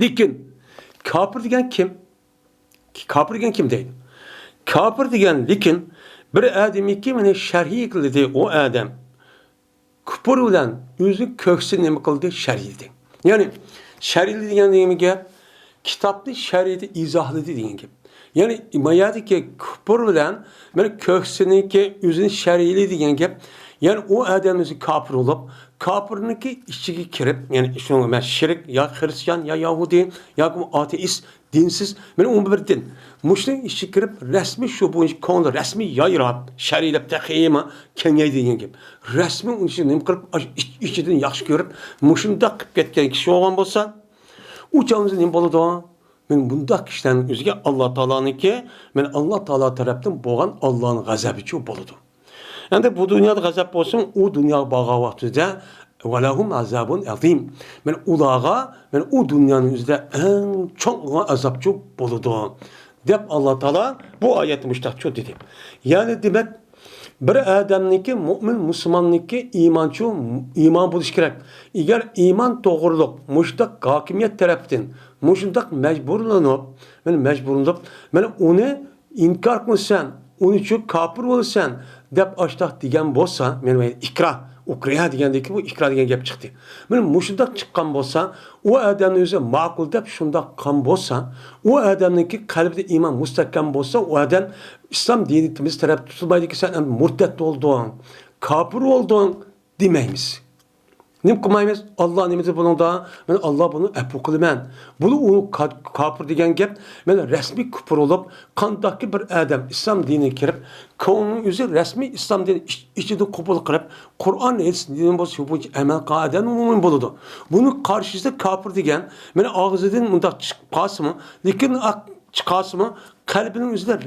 S1: Lekin kafir degan kim? Kafir degan kim deydi? Kafir degan lekin bir odamniki mana sharhiy qildi o odam. Kufr bilan o'zi ko'ksini nima qildi? Sharhiy. Yani şer'li degan nima gap? Kitobni şer'ida izohladi degan gap. Yani mayadiki kufr bilan mana ko'ksiniki o'zini shar'li degan gap. Yani o adamımızı kafir olup kafirniki ichiga kirib, yani shunga men shirk ya Hristiyan ya Yahudi ya ateist dinsiz men u bir din. Mushrik ichiga kirib rasmiy shu bo'yicha ko'ngli rasmiy yayrab, shariylab taqima kengaydi degan gap. Rasmiy uni nima qilib ichidan yaxshi ko'rib, mushunda qilib ketgan kishi bo'lgan bo'lsa, u jonimiz nima bo'ladi? Men bundaq kishilarning o'ziga Alloh taolaniki, men Alloh taolo tarafdan bo'lgan Allohning g'azabichi bo'ladi. Yani bu dünyada gazap olsun, o dünya bağa vaxtida velahum azabun azim. O dünyanın üzerinde en çok azapçı buludu. deb Allah Taala bu oyatni mushtaqcho dedi. Ya'ni demek bir adamniki mu'min musulmonniki iymonchi iymon bo'lishi kerak. Agar iymon to'g'riliq mushtaq hokimiyat tarafdan mushundaq majburlanib, mana uni inkor qilsan, uni uchun kofir bo'lsan deb ashtaq degan bo'lsa, men Ukraina degandeki bu ikra degan gap chiqdi. Mana mushundaq chiqqan bo'lsa, u odamning o'zi ma'qul deb shundaq qilgan bo'lsa, u odamniki qalbida iymon mustahkam bo'lsa, u odam islom dinimiz taraf tutilmaydi ki sen murtad bo'lding, kofir bo'lding demaymiz. Nim qilmaymiz? Allah nimasi buningda, men Allah buni afu qilaman. Buni u kofir degan gap, men rasmiy kufr bo'lib, qandaqki bir odam islom diniga kirib, ko'ngli o'zi rasmiy islom dini ichida qabul qilib, Qur'on dini bo'lsa, bu amal qilgan umuman bo'ladi. Buni qarshisida kofir degan, men og'zidan mundaq chiqib qolsa-mu, lekin chiqasımı kalbinin üzerinde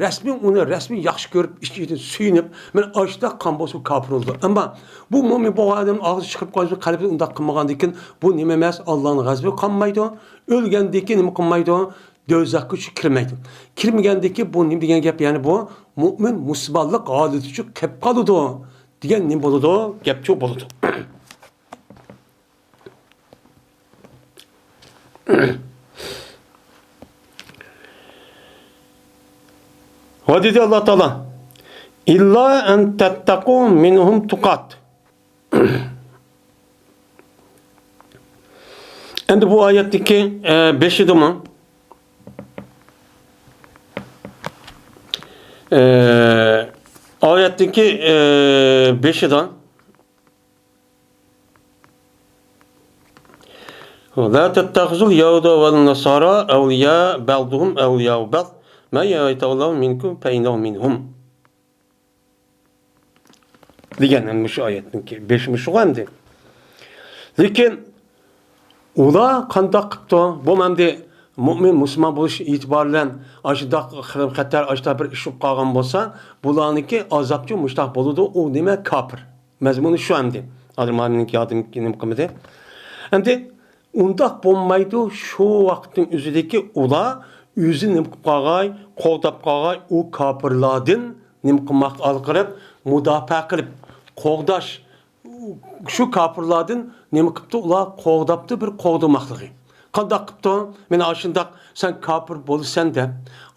S1: resmi yaxşı görüp içinde suyunub men aşda kan bolsa kafir oldu. Ama bu mümin bu adamın ağzı çıkıp qalsa kalbini undaq qılmagandan bu nima emas Allah'ın gazabı qanmaydı. Ölgəndəki nima qılmaydı? Dözaqqa kirmaydi. Kirmagandəki bu nima degan gap, yani bu mümin musiballik holati uchun qilib qoladi degan nima bo'ladi? Gapchi bo'ladi. Ve dedi Allah Teala, İlla en tettekû minhum tukat. Şimdi bu ayetteki 5'i de mi? Ayetteki 5'i de La tettekuzul yahuda vel nasara evliya ba'duhum evliya ba'd. Ma ya'ta'allahu minkum fe innahu minhum. Degan şu oyatniki 5-ci hamdi. Lekin ular qandaq qilibdi? Bu mende mu'min musulmon bo'lish e'tiboridan ashidaq xatar ashda bir ish bo'lib qolgan bo'lsa, bularniki azobchi mushtaq bo'ladi. U nima kofir. Mazmuni shu hamdi. Adamlarning yodimga nim qilmadi. Endi undaq bo'lmaydi. Shu vaqtning o'zidagi ular yüzü nim qilib qo'g'dab qolg'ay u kofirlardan nim qilmoq olqirib mudofaa qilib qo'g'dash shu kofirlardan nima qilibdi? Ular qo'g'dabdi bir qo'g'damoqligi. Qandoq qilibdi? Meni ashundaq sen kofir bo'lsan deb,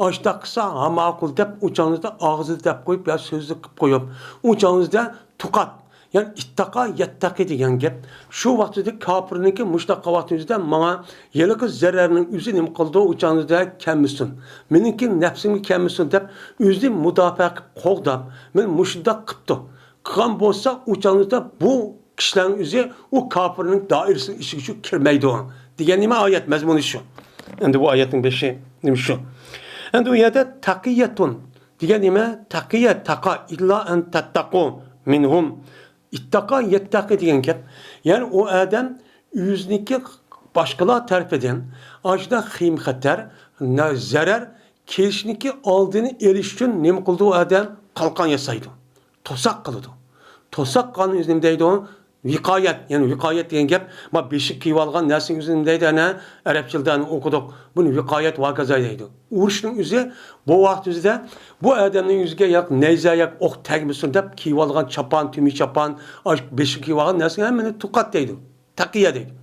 S1: ashundaq qilsa ha ma'qul deb o'changizda og'zida deb qo'yib yo so'zni qilib qo'yib, o'changizda tuqat. Yani ittaqa yattaqi degan gap shu vaqtida kofirniki mushtaq vaqtida menga yiliqi zararning o'zi nim qildi o'changizda kammisin. Meniki nafsimga kammisin deb o'zini mudofaa qilib qo'g'dab, men mushundaq qilibdi. Qilgan bo'lsa o'changizda bu kishilarning o'zi u kofirning doirasiga ichiga shu kirmaydi degan nima oyat mazmuni shu. Endi bu oyatning 5-i nima shu. Endi u yerda taqiyatun degan nima? Taqiyat taqa illa an tattaqu minhum. İttaka yettaki degan gap. Yani o adam yüzniki başkalar tarafından ajda xim xatar, zarar kelişniki aldığını eriş için nima qildi o adam? Qalqan yasaydı. Tosak qildi. Tosak qanın üzerinde deydi o viqayat. Yani viqayat degan gap, ma beshik kiyib olgan narsaning üzerinde deydi ana Arabchadan o'qidik. Buni viqayat va kaza deydi. Urushning o'zi bu vaqt o'zida bu odamning yuziga yoq nayza yoq o'q tegmasin deb kiyib olgan chapan, tumi chapan, beshik kiyib olgan narsaning hammani tuqat deydi. Taqiya deydi.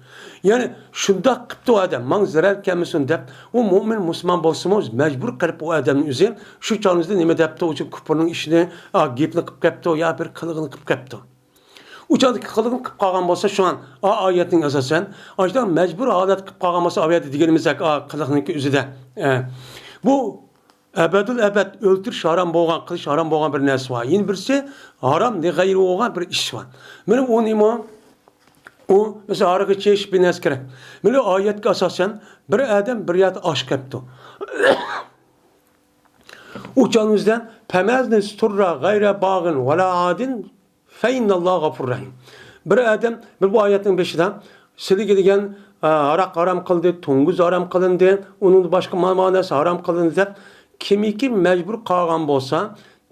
S1: Yani shunda qilibdi o odam, men zarar kelmasin deb, u mu'min musulmon bo'lsa-mu, majbur qilib o odamning o'zi shu chog'ingizda nima debdi, o'sha kufrning ishini, gapni qilib qapti, yo bir qilig'ini qilib qapti. Uçadaki kılıgın qilib qolgan bo'lsa şu an oyatning asosan ajdan majbur holat qilib qolgan bo'lsa oyat deganimizdak qiliqniki o'zida bu abadul abad o'ltirish harom bo'lgan, qilish harom bo'lgan bir narsa bor. Yana birisi harom ne g'ayri bo'lgan bir ish bor. Mana u nima? U mesela araqi chekish bir narsa kerak. Mana oyatga asosan bir odam bir yat osh qilibdi. Uçanızdan pemazni sturra g'ayra bag'in wala adin Feynallahu gafur rahim. Bir adam bu ayetin 5'ida sizga degan araq haram qildi, to'ng'iz haram qilindi, uning boshqa ma'nosi haram qilindi deb kimiki majbur qolgan bo'lsa,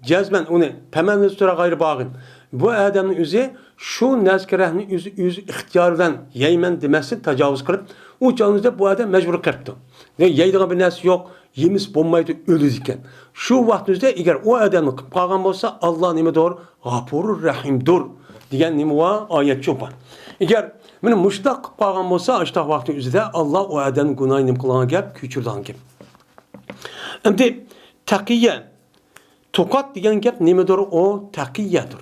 S1: jazman uni pamanni sura g'ayri bag'in. bu adamın özü şu nezkerehni öz ixtiyardan yeymen demesi tecavüz kılıp o canınızda bu adam mecbur kırptı. Ve yeydiği bir nesi yok, yemiş bulmaydı ölüz iken. Şu vaktinizde eğer o adamı kıp kalgan olsa Allah nime doğru Gafurur Rahimdur diyen nime var ayet çoban. Eğer benim müştak kıp kalgan olsa açtaq vakti üzerinde Allah o adamın günahını nime kılana gel, küçürdan gel. Şimdi takiyye, tokat diyen gel nimedir o takiyyedir.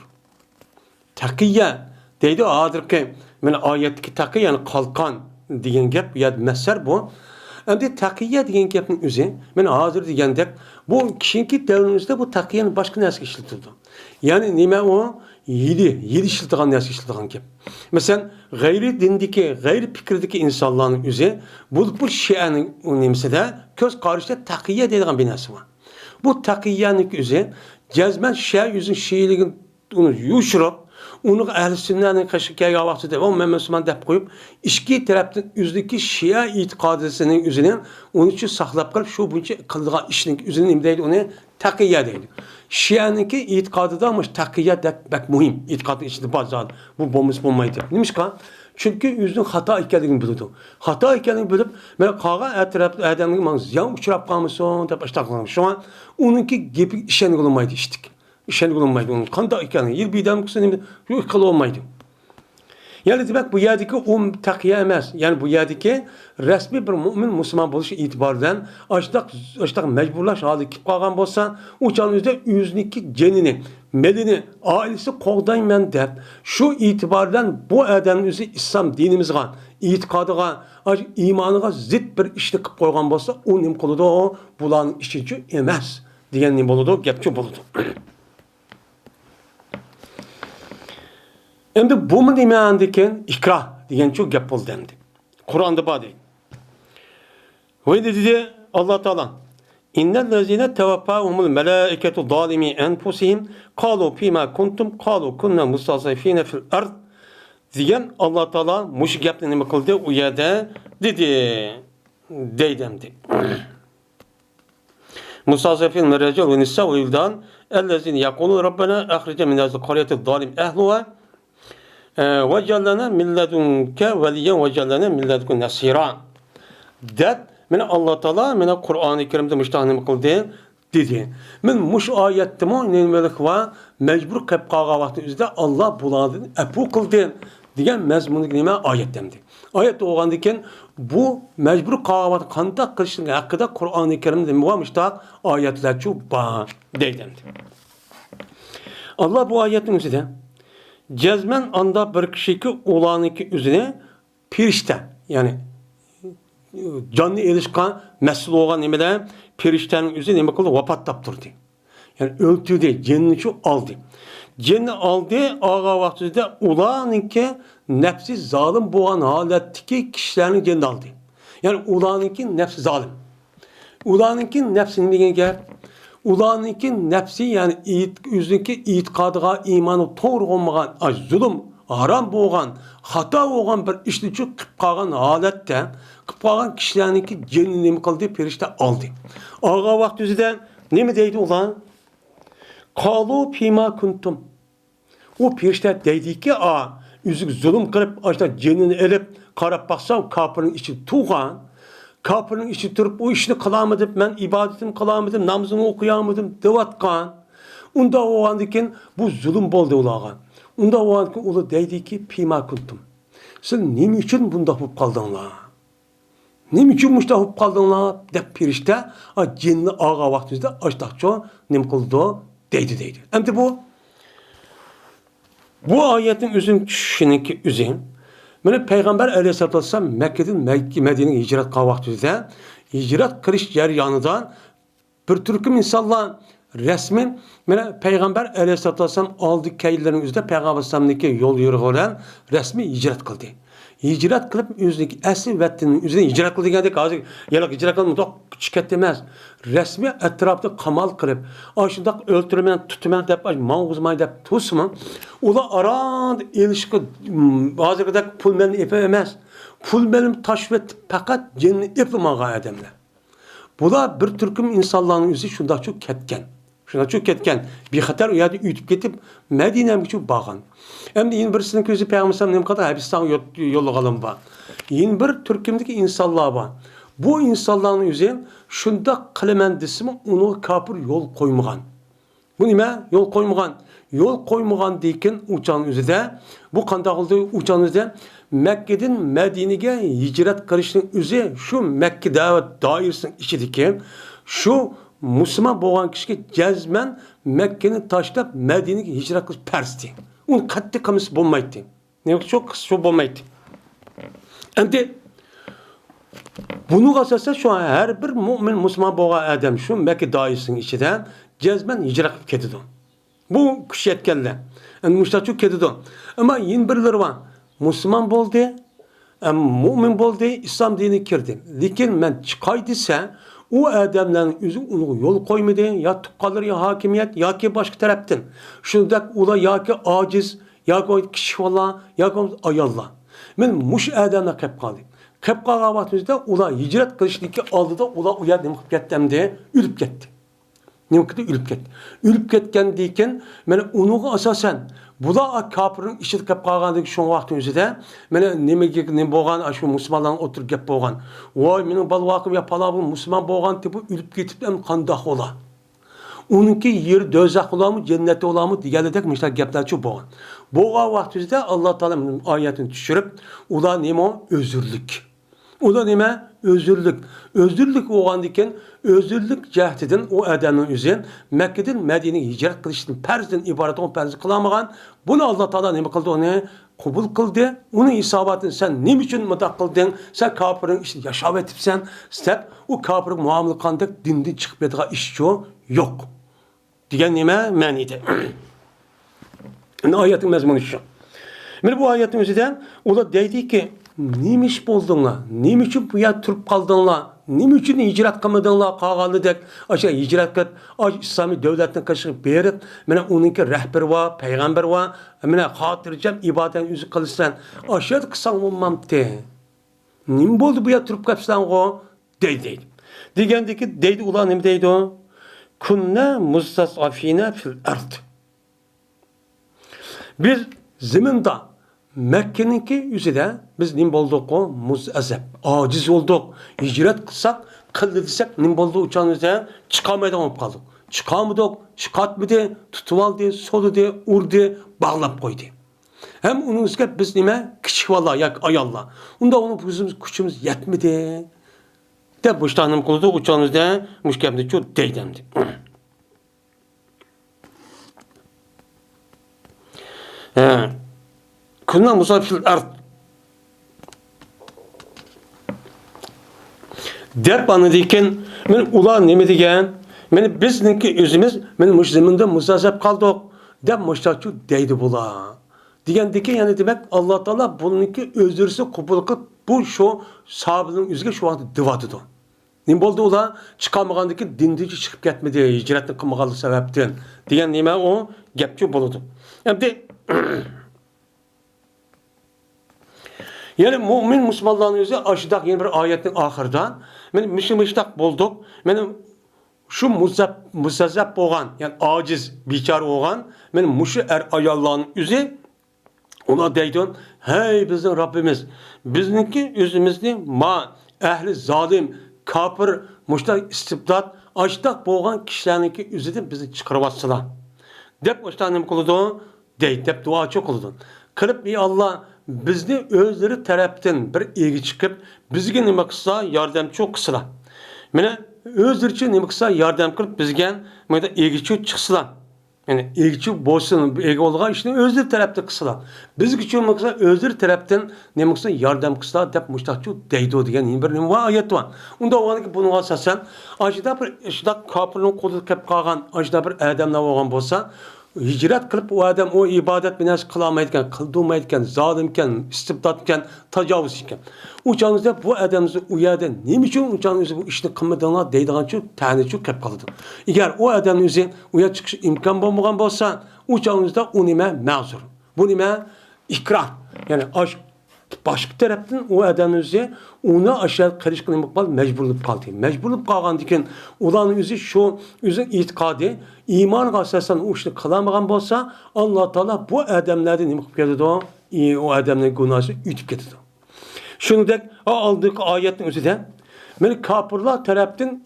S1: Takiyye deydi adır ki men ayetteki takiyye yani kalkan diyen gap ya meser bu. Şimdi takiyye diyen gapın özü men hazır diyendek bu kişinki devrimizde bu takiyyenin başka nasıl işletildi. Yani nime o yedi işletilen nasıl işletilen gap. Mesela gayri dindeki, gayri fikirdeki insanların özü bu şianın nimse de köz karşıda takiyye dediğin bir nesi var. Bu takiyyenin özü cezmen şia yüzün şiiliğin onu yuşurup onu ehl-i sünnetin kaşıkaya yavaştı da ben Müslüman deyip koyup iki taraftan üzdeki şia itikadısının üzerine onun için saklap kalıp şu bunca kıldığı işinin üzerine imdeydi onu takiyye deydi. Şia'nınki itikadı da ama takiyye bek mühim. İtikadın içinde bazı bu bombası bulmaydı. Neymiş ki? Çünkü yüzünün hata ikiliğini bildi. Hata ikiliğini bilip ben kağa etrafta adamın manzıyan uçurap kalmışsın deyip açtıklarım. Şu an onunki gibi işen olmaydı iştik. İşen olmaydı onun. Kanda ikiliğini. Yıl bir adam kısın yok kıl olmaydı. Yani demek bu yerdeki o takiyye emez. Yani bu yerdeki resmi bir mümin Müslüman buluşu itibarından açtık mecburlaş hali kip kalgan bolsa o canınızda yüzüneki cenini, melini, ailesi qoğdaymen dep şu itibardan bu adamın özü İslam dinimizge, itikadıga, imanıga zid bir işlik kip koygan bolsa o nim kılıdı o bulanın işici emez. Diyen nim boludu, gepçi boludu. Şimdi bu mu demeyendeken ikrah diyen çok gap oldu dendi. Kur'an'da badi. Ve dedi Allah Teala İnnellezine tevaffahumul melaiketu zalimi enfusihim kalu fima kuntum kalu kunna mustasifine fil ard diyen Allah Teala muş gapni nima kıldı u yerde dedi deydemdi. Mustasifin merece ve nisa ve ildan ellezine yakulu Rabbena ahrice min hazil qaryati zalim ehluha وَجَلَّنَا مِنْ لَدُنْكَ وَلِيًّا وَجَلَّنَا مِنْ لَدُنْكَ نَصِيرًا der. Mene Allah Teala mene Kur'an-ı Kerim'de müştahını kıldı dedi. Men muş ayette mo nemelik va mecbur kep qağa vakti üzde Allah buladı epu kıldı diyen mezmunu nime ayettemdi. Ayette oğandiken bu mecbur qağa vakti kanda kılışın hakkında Kur'an-ı Kerim'de va müştah ayetler çok ba deydemdi. Allah bu ayetin üzerinde cezmen anda bir kişiki olanınki üzerine pirişte yani canlı erişkan mesul olan nimede piriştenin üzerine nime kıldı vapat taptırdı. Yani öldürdü, cenni şu aldı. Cenni aldı, ağa vaktinde olanınki nefsi zalim boğan haletteki kişilerin cenni aldı. Yani olanınki nefsi zalim. Olanınki nefsini bilgen gel. Ulanınki nefsi yani yüzünki itikadıga imanı doğru olmagan, zulüm, haram boğan, hata boğan bir işliçi kıp kalgan halette, kıp kalgan kişilerinki cenni mi kıldı, perişte aldı. Ağa vakti yüzüden ne mi deydi ulan? Kalu pima kuntum. O perişte deydi ki yüzük zulüm kırıp, açta cennini elip, karap baksam kapının içi tuğan, kapının içi durup o işini kılamadım, ben ibadetimi kılamadım, namazımı okuyamadım, devatkan. Onda o andikin bu zulüm boldu ulağan. Onda o andikin ulu deydi ki pima kuntum. Sen ne için bunda hop kaldın la? Ne için muşta hop kaldın la? Dep pirişte, cenni ağa vaktimizde açtakça nem kıldı deydi. Hem de bu ayetin üzüm kişininki üzüm. Mene Peygamber Aleyhisselatü Vesselam Mekke'den Medine'ye hicret kavvaktüzde hicret kırış yanıdan bir türküm insanlar resmen mene Peygamber Aleyhisselatü Vesselam aldı keyillerin üzerinde Peygamber Aleyhisselam'daki yol yürü olan resmi hicret kıldı. Hicret kılıp yüzdeki eski vettinin üzerine hicret kıldı geldik. Azıcık yalak hicret kıldı da küçük demez. Resmi etrafta kamal kılıp aşında öldürmeyen tutmayan deyip mağuzmayı deyip tutma. Ola aran ilişki bazıda pul benim ipe emez. Pul benim taşvet fakat cenni ipe mağa edemler. Bu da bir türküm insanların yüzü şunda çok ketken. Şuna çok ketken. Bir xatar uyada ütüp ketip Medine'm çok bağın. Hem de yine birisinin közü Peygamber ne kadar Hindistan yollagalım var. Yine bir Türk'ümdeki insanlar var. Bu insanların üzerine şunda kılımen desimi onu kapır yol koymagan. Bu nime? Yol koymagan. Yol koymagan deyken uçağın üzerinde bu kanda oldu uçağın üzerinde Mekke'den Medine'ye hicret karışının üzerinde şu Mekke dairesinin içindeki şu Müslüman boğan kişiye cezmen Mekke'nin taşlap Medine'ye hicret kılıp persti. Onun katlı kamışı bulmaydı. Ne yok çok kısa bulmaydı. Hem de bunu asasa şu an her bir mümin Müslüman boğan adam şu Mekke dairesinin içinde cezmen hicret kılıp ketidi. Bu kişi etkenler. Yani müştahçı ketidi. Ama yine birileri var. Müslüman oldu, mümin oldu, İslam dinine girdi. Lakin ben çıkaydıysa o adamların yüzü onu yol koymadı. Ya tukkalır ya hakimiyet ya ki başka taraftan. Şundak ula ya ki aciz ya ki kişi valla ya ki ayallah. Ben muş adamla kep kaldım. Kep kalgan vaktimizde ula hicret kılıştaki aldı da ula uya demek kettem diye ülüp gitti. Nimkide ülüp ketdi. Ülüp ketken deyken, mene onu asasen, bu da kafirin işit kep kalgandaki şu vaktin üzerinde, mene ne boğan, şu Müslümanların oturup gep boğan. Vay, menin bal vakım yapalar bu Müslüman boğan tipi ülüp ketip hem kandak ola. Onunki yeri dözak ola mı, cenneti ola mı, diyeledek mişler gepler çok boğan. Boğan vaktin üzerinde Allah Teala ayetini düşürüp, o da neyme özürlük. O da neyme? Özürlük. Özürlük oğan diken, özürlük cehdidin o adamın üzerine Mekke'den Medine'ye hicret kılıştın. Perzden ibaret on perzi kılamagan. Bunu Allah Teala ne kıldı? Onu kabul kıldı. Onun isabatını sen ne için mıdak kıldın? Sen kafirin işte yaşav etipsen, sen o kafirin muamele kandık dindi çıkıp yatağa işçi yok. Diyen neyme? Meniydi. Ayetin mezmunu şu. Bu ayetin üzerinden o da dedi ki neymiş buldunla, neymiş için bu yer turp kaldınla, neymiş için hicret kılmadınla kağanlı dek, aşağı hicret kıp, İslami devletin kaşığı berip, mene onunki rehber var, peygamber var, mene hatırlayacağım, ibadetin yüzü kılırsan, aşağı kısan olmam de. Neyim buldu bu yer turp kapsan o? Deydi. Digendeki deydi ulan ne deydi o? Kunne mustasafine fil ard. Bir zeminde Mekke'ninki yüzüde biz nim bulduk o muzazzep, aciz olduk. Hicret kılsak, kıldırsak nim buldu uçağın üzerine çıkamadan olup kaldık. Çıkamadık, çıkartmadı, tutuvaldı, soludu, urdu, bağlap koydu. Hem onun üzerine biz nime küçük valla yak ayallah. Onda onun gücümüz yetmedi. De bu iştahım kıldı uçağın üzerine müşkemde çok deydemdi. Kunna musafir art. Dep anı deyken, men ulan neme degen, men bizninki özümüz, men müşriminde musazep kaldık. Dep müştaçı deydi bula. Digen deken yani demek Allah Teala bununki özürse kupulukı bu şu sahabının üzerine şu anda dıvadıdı. Ne oldu ola? Çıkamagandaki dindici çıkıp ketmedi, hicretin kılmagalı sebepten. Digen neme o? Gepçi buludu. Hem de yani mümin Müslümanların yüzü aşıdak yeni bir ayetin ahırdan. Men mıştak bulduk. Men şu muzazzap boğan, yani aciz, biçar oğan, men muşu ayallahın yüzü ona deydin, hey bizim Rabbimiz, bizninki yüzümüzde ma ehli zalim, kafir, muştak istibdat, aşıdak boğan kişilerinki yüzüden bizi çıkarıvatsılar. Dep baştan kılıdı, deyip dua çok kıldın. Kılıp bir Allah bizni özleri taraftan bir ilgi çıkıp bizge nima qilsa yordam çok qilsa. Mene özlericha nima qilsa yordam qilib bizga mana ilgichi chiqsalar. Yani ilgichi bo'lsin, ilgi olgan ishni özleri tarafdan qilsalar. Bizga uchun nima qilsa özleri tarafdan nima qilsa yordam qilsalar deb mushtaqchu deydi degan bir nima oyat bor. Unda o'g'anki buni asosan ashida bir ishda kofirning qo'lida kelib qolgan, ashida bir odamlar bo'lgan bo'lsa hicret kılıp o adam o ibadet binası kılamayırken, kıldırmayırken, zalimken, istibdatken, tecavüzken. Uçağınızda bu adamınızı uyardı. Niçin uçağınızı bu işini kılmadığına deydiğin için tane çok hep kalıdı. Eğer o adamınızı uyar çıkış imkan bulmadan olsa uçağınızda o nime mazur. Bu nime ikrar. Yani aşk Başka taraftan o adam özü onu aşağı karışık mecburlup kaldı. Mecburlup kalgan diken ulan özü şu özü itikadi iman asasen o işte kalamagan bolsa Allah Teala bu adamlardan nima qilib ketadi o adamning günahı ütüp ketadi. Shuningdek aldık ayetin özüde men kafirlar tarafdan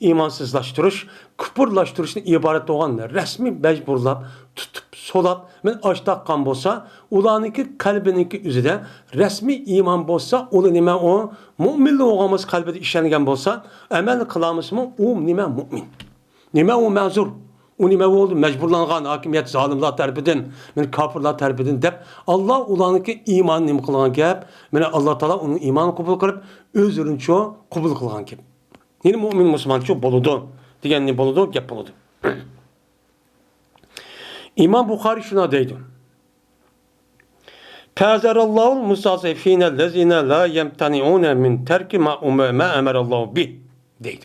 S1: imansızlaştırış, küfürlaştırışdan ibaret olan resmi mecburlap tutup solap men açtaqqan bolsa ularniki kalbiniki özüde resmi iman bolsa o nima o mu'min olğamız kalbide işlengen bolsa amel kılamızmı o nima mu'min. Nima o mazur. O nima oldu? Mecburlangan hakimiyet zalimler tarafından, men kafirlar tarafından dep Allah ulaniki iman nima qilgan gap, men Allah Taala onun imanı qabul qilib özünçe qabul qilgan gap. Yani mu'min musulmoncha bo'ladi degan ne bo'ladi gap bo'ladi. İmam Buxoriy shuna deydi. Tazarallahu mustasifine lezine la yemtani'une min terki ma emarallahu bi deydi.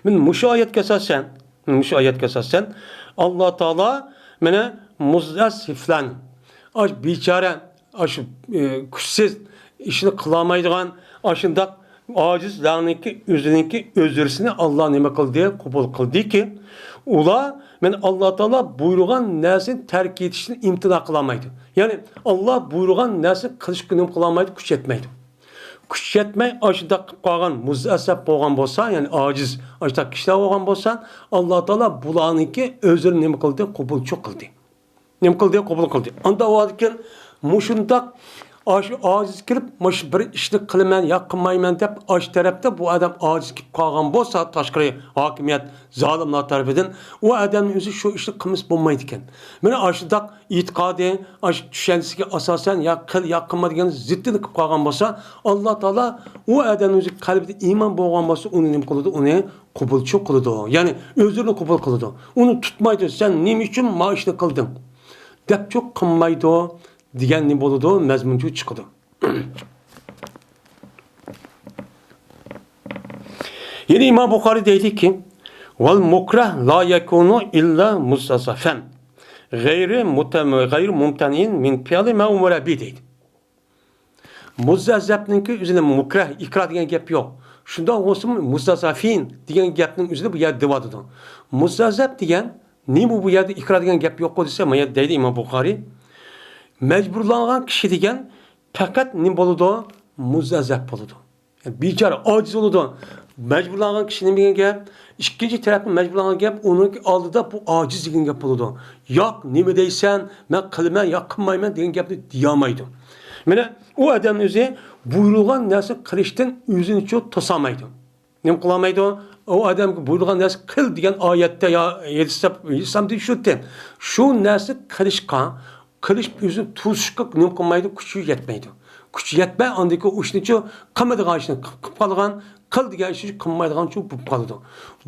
S1: Men müşayet kesasen Allah Teala mene muzdasiflan aş biçare aş kuchsiz işini kılamaydigan aşındak acizlarniki özününki özürsünü Allah nima qildi qabul qildi ki ula men Allah Teala buyurgan narsa terk etishni imtina qılamaydı. Yani Allah buyurgan narsa qilish nima qılamaydı, kuch yetmaydi. Kuch yetmay aşıda qolgan muzassab bo'lgan bo'lsa, yani aciz aşıda kishlar bo'lgan bo'lsa, Allah Teala bularniki o'zini nima qildi, qabulchi qildi. Nima qildi, qabul qildi. Unda o'tgan mushundaq aciz kirib, mush bir ishni qilaman, yaqinmayman deb ash tarafda bu adam aciz kelib qolgan bo'lsa, tashqari hokimiyat zolimlar tarafidan u odamning o'zi shu ishni qilmas bo'lmaydi ekan. Mana ashidaq e'tiqodi, ash tushunchasiga asosan yaqinma degan ziddini qilib qolgan bo'lsa, Alloh taolo u odamning o'zi qalbida iymon bo'lgan bo'lsa, uni nima qiladi? Uni qabulchi qiladi. Ya'ni o'zini qabul qiladi. Uni tutmaydi. Sen nima uchun mana ishni qilding? Deb cho'q qilmaydi. Degan ne bo'ladi, mazmunchi chiqadi. Yine İmam Buxoriy deydi ki: "Vel mukrah la yakunu illa mustasafan. Gayri mumtanin min fi'li ma umara bi" deydi. Muzazzabninki o'zida mukrah, ikrah degan gap yo'q. Shunda olsin mustasafin degan gapning o'zida bu yerda deydi. Muzazzab degan nima bu yerda ikrah degan gap yo'q desa, mana deydi İmam Buxoriy. Mecburlanan kişi degan fakat ne bo'ladi? Muzazzab bo'ladi. Yani bichara ojiz bo'ladi. Mecburlanan kişi nima degan gap? İkinci tarafdan mecburlanan gap onun oldida bu ojiz degan gap bo'ladi. Yo'q, nima deysan, men qilman, yo'q qilmayman degan gapni deyolmaydi. Mana u odamning o'zi buyurilgan narsa qilishdan o'zini to'samaydi. Nima qilolmaydi? O adamga buyurilgan narsa qil degan oyatda yo yetsam shu shu narsa qilishga kılıç yüzü tuzuşqa nima qilmaydi, kuchi yetmaydi. Kuchi yetmay andaki o ishni qilmaydigan ishni qilib qolgan, qil degan ishni qilmaydigan bo'lib qoladi.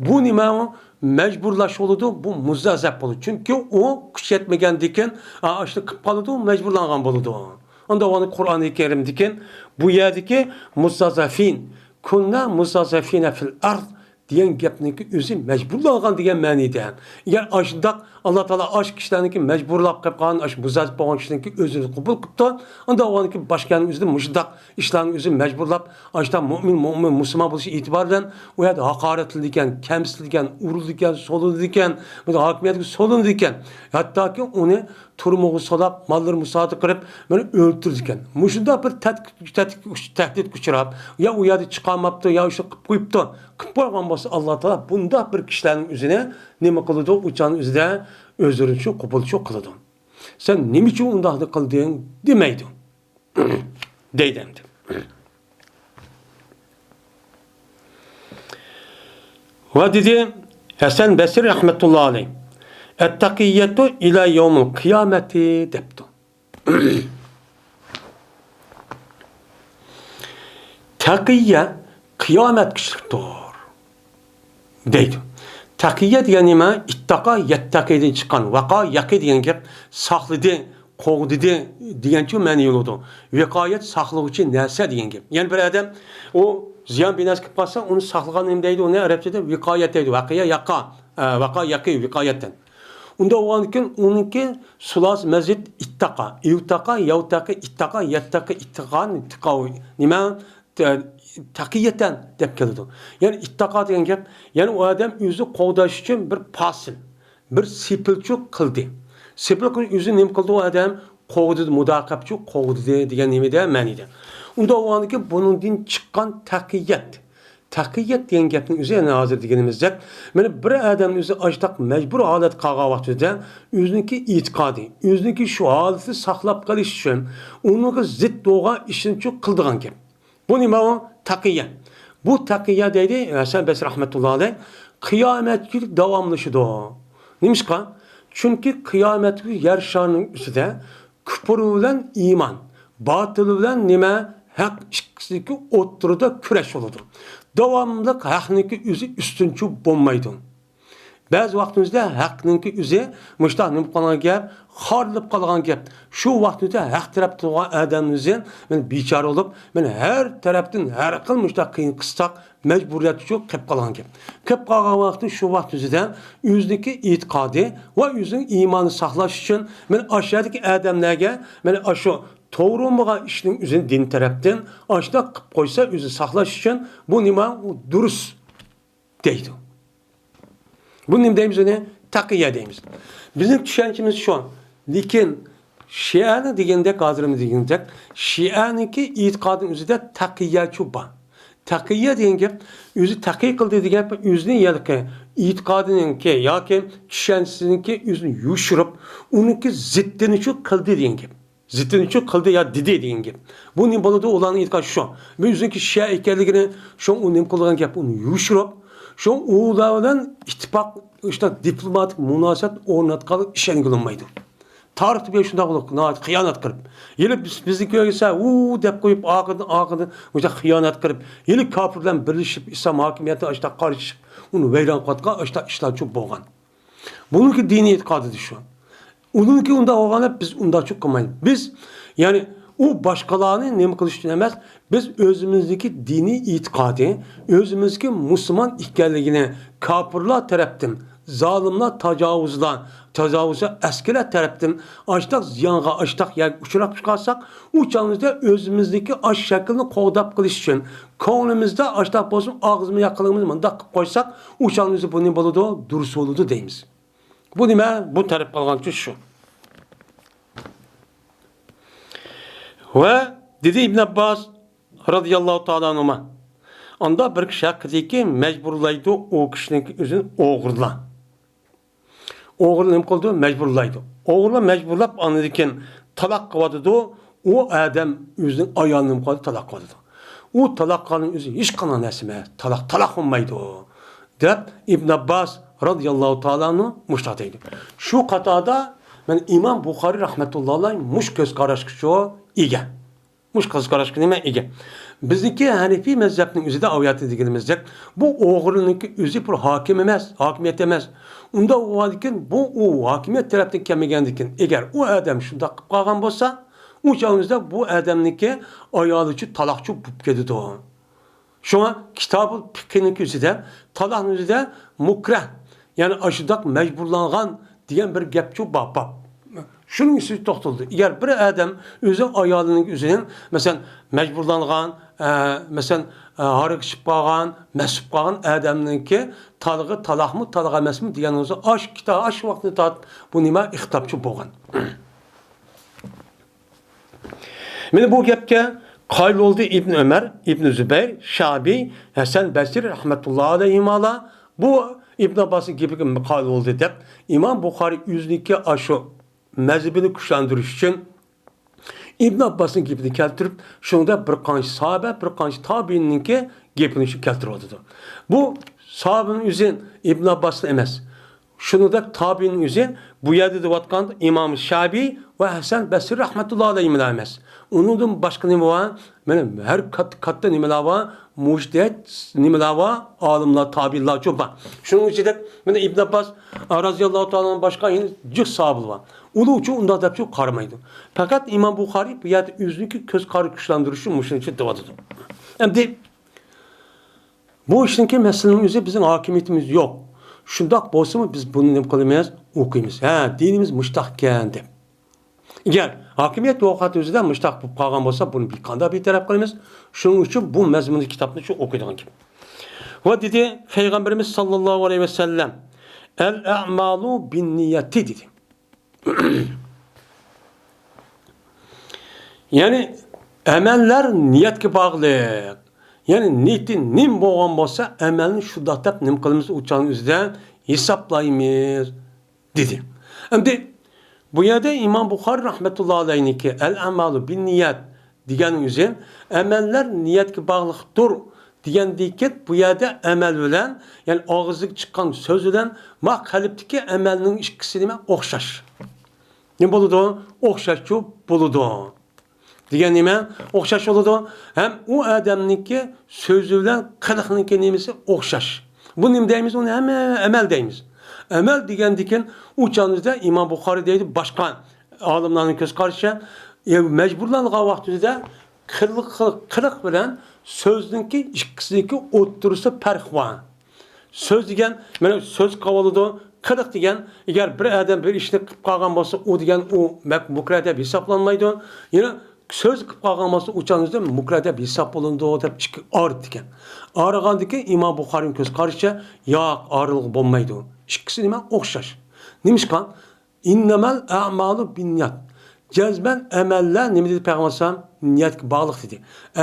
S1: Bu nima majburlash bo'ladi, bu muzazzab bo'ladi. Chunki o kuch yetmagandikan, ishni qilib qoladi, majburlangan bo'ladi. Unda onu Qur'oni Karimdikan bu yerdagi muzazzafin kunna muzazzafina fil ard degan gapniki o'zi majburlangan degan ma'noda. Agar ashundaq Allah Taala ash kishilarniki majburlab qilib qolgan, ash muzazzab bo'lgan kishiniki o'zini qabul qilibdi. Unda ularniki boshqaning o'zida mushundaq ishlarni o'zi majburlab, ashda mu'min musulmon bo'lishi e'tibordan u yerda haqoratildi ekan, kamsitildi ekan, urildi ekan, so'lindi ekan, bu hokimiyatga so'lindi ekan. Hattoki uni turmug'i solab, mollarini musodara qilib, meni o'ldirdi ekan. Mushunda bir tahdid kuchirab, ya u yerda chiqolmabdi, ya o'sha qilib qo'yibdi. Qilib qo'ygan bo'lsa Alloh taolo bunda bir kishilarning o'zini nima qiladi? O'chaning o'zida o'zini shu qabulchi qiladi. Sen nima uchun unday qilding demaydi. deydi endi. Va dedi Hasan Basri rahmetullohi alayh. Et-taqiyyatu ila yawmil qiyamati debdi. Taqiyya qiyomat kishilidir deydi. Taqiyya degan nima? Ittaqa yattaqidan chiqqan, vaqa yaqi degan gap saqladi, qo'g'didi degancha ma'no yo'ldi. Viqoyat saqlovchi narsa degan gap. Ya'ni bir odam o ziyon binas qilib qolsa, uni saqlagan nima deydi? Uni arabchada viqoyat deydi. Vaqiya yaqa, vaqa yaqi viqoyatdan. Unda oğanken onunki sulas mezit ittaqa, yavtaqa, ittaqa, yattaqa, ittaqan, ittaqavi. Nima taqiyatan deb keladi. Yani ittaqa degan gap, yani o adam o'zi qo'g'dash uchun bir pasil, bir sepilchuk qildi. Sepilchuk o'zi nima qildi o adam? Qo'g'di, mudaqabchi qo'g'di degan nimada ma'nida. Unda oğanki buningdan chiqqan taqiyat. Taqiyat degan gapning o'zi yana hozir deganimizdek, mana bir odam o'zi ajtaq majbur holat qolgan vaqtida o'ziniki e'tiqodi, o'ziniki shu holatni saqlab qolish uchun unga zid bo'lgan ishni qildigan gap. Bu nima o? Taqiyya. Bu taqiyya deydi Hasan Basri rahmetullohi alayh, qiyomatga davomlashidi. Nimishqa? Chunki qiyomatga yer sharining ustida kufr bilan iymon, botil bilan nima haq ikkisiki o'ttirida kurash bo'ladi. Davamlıq haqniki o'zi ustunchi bo'lmaydi. Ba'zi vaqtimizda haqniki o'zi mushta nima qilgan gap, xorlib qolgan gap. Shu vaqtda haq tarafda turgan odamimizning men bechora bo'lib, men har tarafdan har xil mushta qiyin qisqaq majburiyat uchun qilib qolgan gap. Qilib qolgan vaqtda shu vaqtida o'ziniki e'tiqodi va o'zining iymoni saqlash uchun men aşağıdaki odamlarga men shu to'g'ri bo'lgan ishning o'zini din tarafdan ashda qilib qo'ysa o'zi saqlash uchun bu nima durust deydi. Bu nima deymiz uni? Taqiyya deymiz. Bizning tushunchamiz shu. Lekin Shia'ni degandek hozirimiz degandek Shia'niki e'tiqodning o'zida taqiyya bor. Taqiyya degan gap o'zi taqiy qildi degan gap o'zining yalqi e'tiqodininki yoki tushunchasiniki o'zini yushirib, uniki ziddini qildi degan gap. Ziddini qildi ya dedi degan gap. Bu nima bo'ladi? Ularning e'tiqodi shu. Bu o'ziniki Shia ekanligini, shu uning qilgan gap uni yushirib, shu ular bilan ittifoq, işte diplomatik munosabat o'rnatgan ishonilmaydi. Tarixda bir shunday bo'lib, xiyonat qilib, yili bizniki esa u deb qo'yib, oqidan o'sha xiyonat qilib, yili kofir bilan birlashib, islom hokimiyatiga ashta qarshi uni vayron qilgan ashta ishlar ko'p bo'lgan. Buniki diniy e'tiqodidir shu. Ununki unda olganda biz unda çok qilmaymiz. Biz yani o başkalarını nima qilish uchun emas, biz o'zimizdagi diniy e'tiqodi, o'zimizdagi musulmon ekanligini kofirlar tarafdan, zolimlar tajovuzga askarlar tarafdan açtaq ziyonga açtaq yoki uchrab chiqarsak, u chog'imizda o'zimizdagi ash shaklni qo'g'dab qilish uchun ko'nglimizda açtaq bo'lsin, og'zimiz yaqinligimiz mundaq qilib qo'ysak, u chog'imizda bu nima bo'ladi? Durust bo'ladi deymiz. Bu nima? Bu taraf qolgan şu. Ve dedi İbn Abbas radıyallahu ta'ala anhuma. Onda bir kishi haqidagi mecburlaydı o kishinin o'zini o'g'irla. O'g'irla nima qildi? Mecburlaydı. O'g'irla mecburlab anadikin talaq qiladi. O adam o'zining ayolini nima qildi? Talaq qildi. O talaq qilgan o'zi hech qanday narsa emas. Talaq olmaydi deb İbn Abbas radıyallahu ta'ala anhu muştatıydı. Şu qatada men İmam Buxoriy rahmetullohi alayh mush ko'z qarashga ega. Mush ko'z qarashga nima ega? Bizniki Hanefi mezhebining o'zida aviyati deganimizdek, bu o'g'irlikning o'zi bir hokim emas, hokimiyat emas. Unda o'g'irlikning bu o hokimiyat tarafdan kelmagandikin, agar u odam shunda qilib qolgan bo'lsa, u chog'imizda bu odamniki ayoli uchun taloqchi bo'lib ketadi. Şuna kitabı fikrinin özüde, talaqın özüde mukrah, yani aşıdak mecburlanğan diyen bir gapçı bab. Şunun üstü toxtuldu. Eğer bir adam özü ayalının özünün, mesela mecburlanğan, mesela harık çıkpağan, mesut qalğan adamın ki talağı talaq mı, talaq emas mı diyen özü aş vaxtını tat bu nima ixtapçı bolğan. Mene bu gapga Qayl oldu İbn Ömer, İbn Zübeyr, Şabi, Hasan Basri rahmetullahi aleyhimala bu İbn Abbas'ın gibi qayl oldu deb İmam Buxoriy yüzlükki aşı mezhebini kuşlandırış için İbn Abbas'ın gibini keltirip şunda bir qancha sahabe, bir qancha tabiinninki gapini keltirdi. Bu sahabenin üzün İbn Abbas'ın emas. Şunudaq tabiinin üzün bu yerdə deyatqan İmam Şabi ve Hasan Basri rahmetullahi aleyhimala emas. Onun başka nima var? Benim her katta nimalar var? Mujtehid nimalar var? Alimlar, tabiinlar çok var. Şunun için de ben İbn Abbas radıyallahu ta'ala'nın başka cık sahibi var. Ulu uçu onda da çok karmaydı. Fakat İmam Buxoriy bu yerde üzünki köz karı güçlendirici muşun için devadı. Hem de bu işinki meselenin üzerinde bizim hakimiyetimiz yok. Şundoq bo'lsa-mu biz buni nima qilamiz? O'qiymiz. Ha, dinimiz mustahkam deb. Agar hokimiyat vaqti o'zida mushtaq bo'lib qolgan bo'lsa, buni bir qanday betaraf qilamiz? Shuning uchun bu mazmunli kitobni shu o'qiydigan kim? Va dedi Payg'ambarimiz sallallohu alayhi vasallam, "El-a'malu bin-niyati" dedi. Ya'ni amallar niyatga bog'liq. Ya'ni niyatin nim bo'lgan bo'lsa, amalni shu deb nim qilamiz o'chaning o'zida hisoblaymiz dedi. Endi bu yerda Imom Buxoriy rahmatullohi alayhiniki "El-a'malu bin-niyat" degan o'zi amallar niyatga bog'liqdir degandan bu yerda amal bilan, ya'ni og'izdan chiqqan so'z bilan ma qalbdagi amalning ikkisi nima o'xshash. Nima bo'ladi? O'xshashchu bo'ladi. Degan nima? O'xshash bo'ladi. Ham u odamniki so'zi bilan qiliqniki nimasi o'xshash. Bu nima deymiz? Uni hamma amal deymiz. Amal degandikin u chanizda Imom Buxoriy deydi, boshqa olimlarning ko'z qarashicha majburlangan vaqtida qiliq bilan so'zniki ikkisiniki o'ttirsa farq bor. So'z degan, mana so'z qavolida qiliq degan, agar bir odam bir ishni qilib qolgan bo'lsa, u degan u mukrah deb hisoblanmaydi. Yana so'z qilib qolgan bo'lsa, uchanizda mukrah deb hisob bo'lindi deb ikki ort degan. Aragandan Imom Buxoriyning ko'z qarashicha yo'q, orliq bo'lmaydi. İkisi nima o'xshash. Nimishqa? Innamal a'malu binniyat. Cezben emeller nima dedi Peygamber niyatga bog'liq dedi.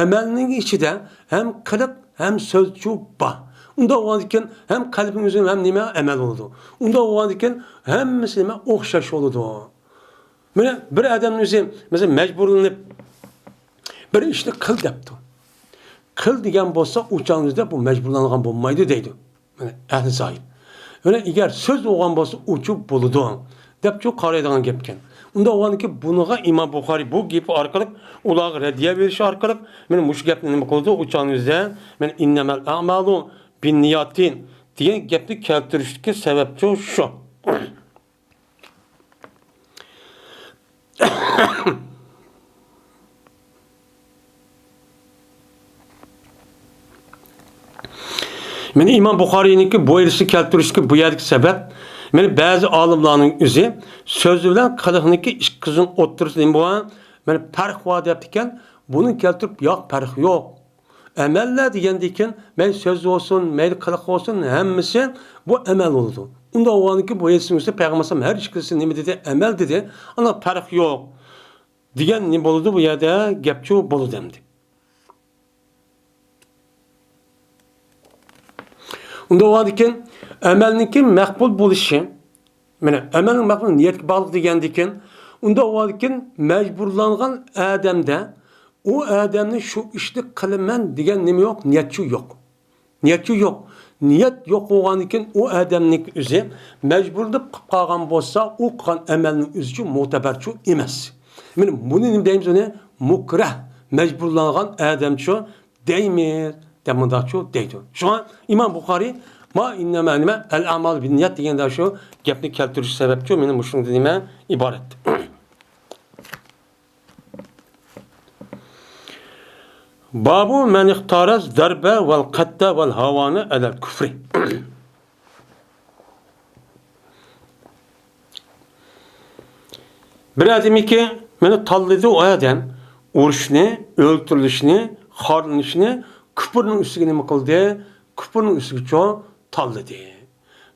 S1: Amalning ichida ham qiliq, ham so'zchu bor. Unda o'g'andikan ham qalbning o'zida ham nima amal bo'ladi. Unda o'g'andikan hammasi nima o'xshash bo'ladi. Mana bir odamning o'zi masalan majburlanib bir ishni qil debdi. Qil degan bo'lsa, o'changizda bu majburlangan bo'lmaydi deydi. Mana ahli zohir. Öyle eğer söz olan bolsa uçup buludu dep çok qaraydigan gapken. Unda oğanki bunuğa İmam Buxoriy bu gepi arkalık ulağı rediye verişi arkalık men muş gapni nima qildi o'chaningizda men innamal a'malu binniyatin degan gapni keltirishga sababchi shu. Meni İmam Buxoriyninki bu yerisi keltirishga bu yerdagi sabab meni ba'zi olimlarning o'zi so'zi bilan qiliqniki ikkisining o'ttirisida nima bo'lgan? Meni farq bor deb ekan, buni keltirib yo'q, farq yo'q. Amallar degandan men so'z bo'lsin, mayli qiliq bo'lsin, hammasi bu amal bo'ladi. Unda o'g'aniki bu yerisi Payg'ambar har ikkisi nima dedi? Amal dedi. Ana farq yo'q. Degan nima bo'ladi bu yerda? Gapchu bo'ladi endi. Unda o'g'andikin amalniki maqbul bo'lishi, mana amalning maqbul niyatga bog'liq degandikin, unda o'g'andikin majburlangan odamda u odamni shu ishni qilaman degan nima yo'q, niyatchi yo'q. Niyatchi yo'q. Niyat yo'q bo'lgandikin u odamning o'zi majburlab qilib qolgan bo'lsa, u qilgan amalning o'zi mo'tabarchi emas. Mana buni nima deymiz uni? Mukrah, majburlangan odamchi deymiz. Demandaqchu deydi. Shuna İmam Buxoriy ma innama nima al-a'mal bin-niyat deganda shu gapni keltirish sababchi meni mushunday nima iborat. Babu man ixtaraz darba val qatta val havana alal kufri. Bir adamiki meni tanladı o adam urushni, o'ltirilishni, xorlanishni küfürün üstüne nima qildi? Küfürün üstüne çok tanladı.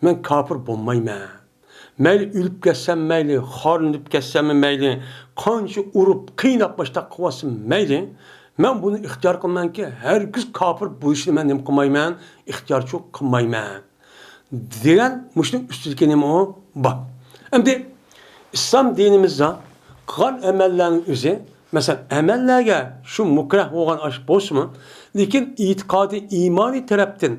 S1: Men kafir bo'lmayman. Mayli o'lib ketsam mayli, xorlanib ketsam mayli, qancha urib, qiynab boshda qilsam mayli, men buni ixtiyor qilmanki, hargiz kafir bo'lishni men nima qilmayman, ixtiyorchi qilmayman. Degan mushning ustiga nima o? Bor. Endi islom dinimizda qilgan amallarning o'zi, mesela amallarga shu mukrah bo'lgan ish bo'lsa-mu, lekin e'tiqodi iymoniy tarafdan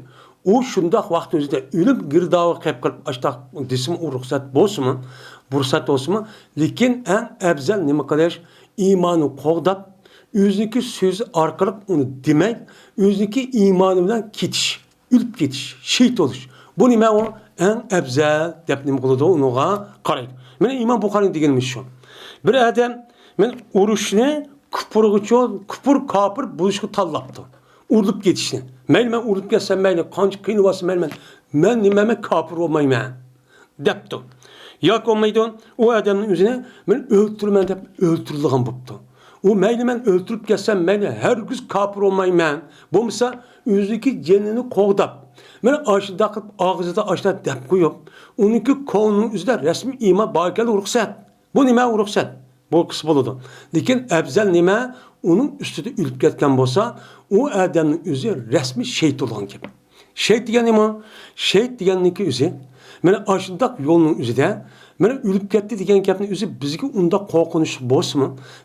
S1: u shundoq vaqt o'zida o'lib girdog'i qilib ashtaq desam u ruxsat bo'lsa-mu, fursat bo'lsa-mu, lekin eng afzal nima qilish? Iymonni qo'g'dab, o'ziniki so'zi orqali uni demay, o'ziniki iymoni bilan ketish, o'lib ketish, shahid bo'lish. Bu nima u? Eng afzal deb nima qiladi unga qaraydi. Mana Imom Buxoriy deganimiz shu. Bir odam men urushni küfür kafir buluşku tallaptı. urilib ketishni. Mayli men urilib ketsam, mayli qancha qiynalsa, mayli men nimaga kofir bo'lmayman debdi. Yoki olmaydi, u odamning o'zini men o'ltiraman deb o'ltirilgan bo'pti. U mayli men o'ltirib ketsam, mayli hargiz kofir bo'lmayman. Bo'lmasa o'ziki jonini qo'g'dab, men ashida qilib og'zida ashda deb qo'yib, uniki qo'lning o'zida rasmiy iymon bor ekan ruxsat. Bu nima ruxsat? Bu qis bo'ladi. Lekin afzal nima? Uning ustida o'lib ketgan bo'lsa, u odamning o'zi rasmiy shayt bo'lgan gibi. Shayt degani nima? Shayt deganiki o'zi mana ashundaq yo'lning o'zida mana o'lib ketdi degan gapni o'zi bizga unda qo'rqinish bo'lsin,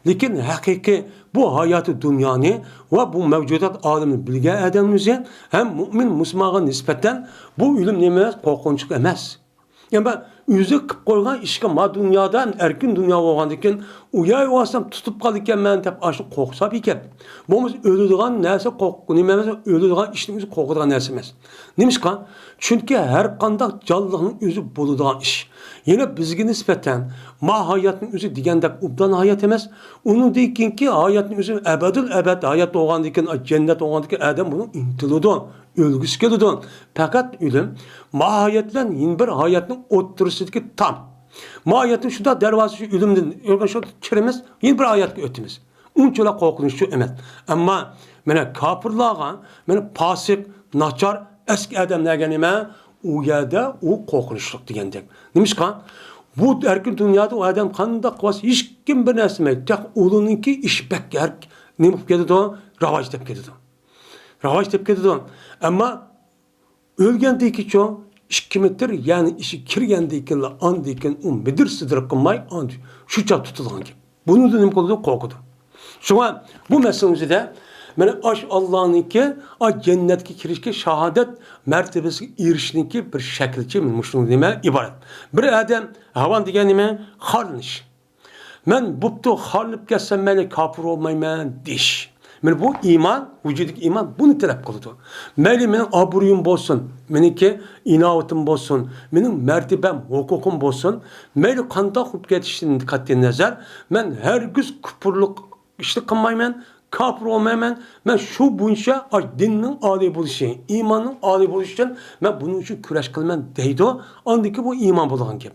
S1: lekin haqiqiy bu hayoti dunyoni va bu mavjudot olamni bilgan odamning o'zi ham mu'min musulmonga nisbatan bu o'lim nima qo'rqinch emas. Yani o'zi qilib qo'ygan ishga ma dunyodan erkin dunyo bo'lgandan keyin uyay olsam tutib qolganman deb ashni qo'rqsa ekan. Bo'lmasa o'ladigan narsa qo'rqu, nima emas, o'ladigan ishning o'zi qo'rqadigan narsa emas. Nimishqa? Chunki har qanday jonliqning o'zi bo'ladigan ish. Yana bizga nisbatan ma hayotning o'zi degandek ubdan hayot emas. Uningdan keyingi hayotning o'zi abadul abad hayot bo'lgandan keyin jannat bo'lgandan keyin adam buni intiladi. Ölgüsü keladi. Fakat ölüm mahiyetlen yeni bir hayatın o'ttirisidagi tam. Mahiyetning shunda darvozasi ölümden ölgün şu kirimiz yeni bir hayatga o'timiz. Unchalar qo'rqinchli emas. Ammo mana kofirlarga, mana fosiq, nachar, eski odamlarga nima? U yerda u qo'rqinchli degandek. Nimishqa? Bu erkin dunyoda u odam qanday qilsa hech kim bir narsa demaydi. Tek uninki ish bakar nima qilib ketadi? Rivoj deb ketadi. Rivoj deb ketadi. Ama ölgəndəki ki, 2 metr, yani işi kirgəndəki andəkin midir sidirib qılmay, şuça tutulğan ki. Bunu da nəm qılıdı? Qorqudu. Şuna bu məsələmizdə də mənə aş Allah'ınki, cennetki kirişki şahadet mertebesi erişinki bir şəkilçi müşnun demə ibaret. Bir adam havan degen demə xarniş. Mən buptu xarnıb kəssəm mənə kafir olmayman deş. Men bu iman, vücudik iman bunu talep kılıdı. Benim aburuyum olsun, benimki inavetim olsun, benim mertebem, hukukum olsun, benim kanda hukuk yetiştiğinin dikkatli nazar, ben her gün küpürlük işlik kılmayman, kafir olmayman, ben şu bunca dinin âli buluşu, imanın âli buluşu, ben bunun için küreş kılman deydi. Andaki bu iman bulan gibi.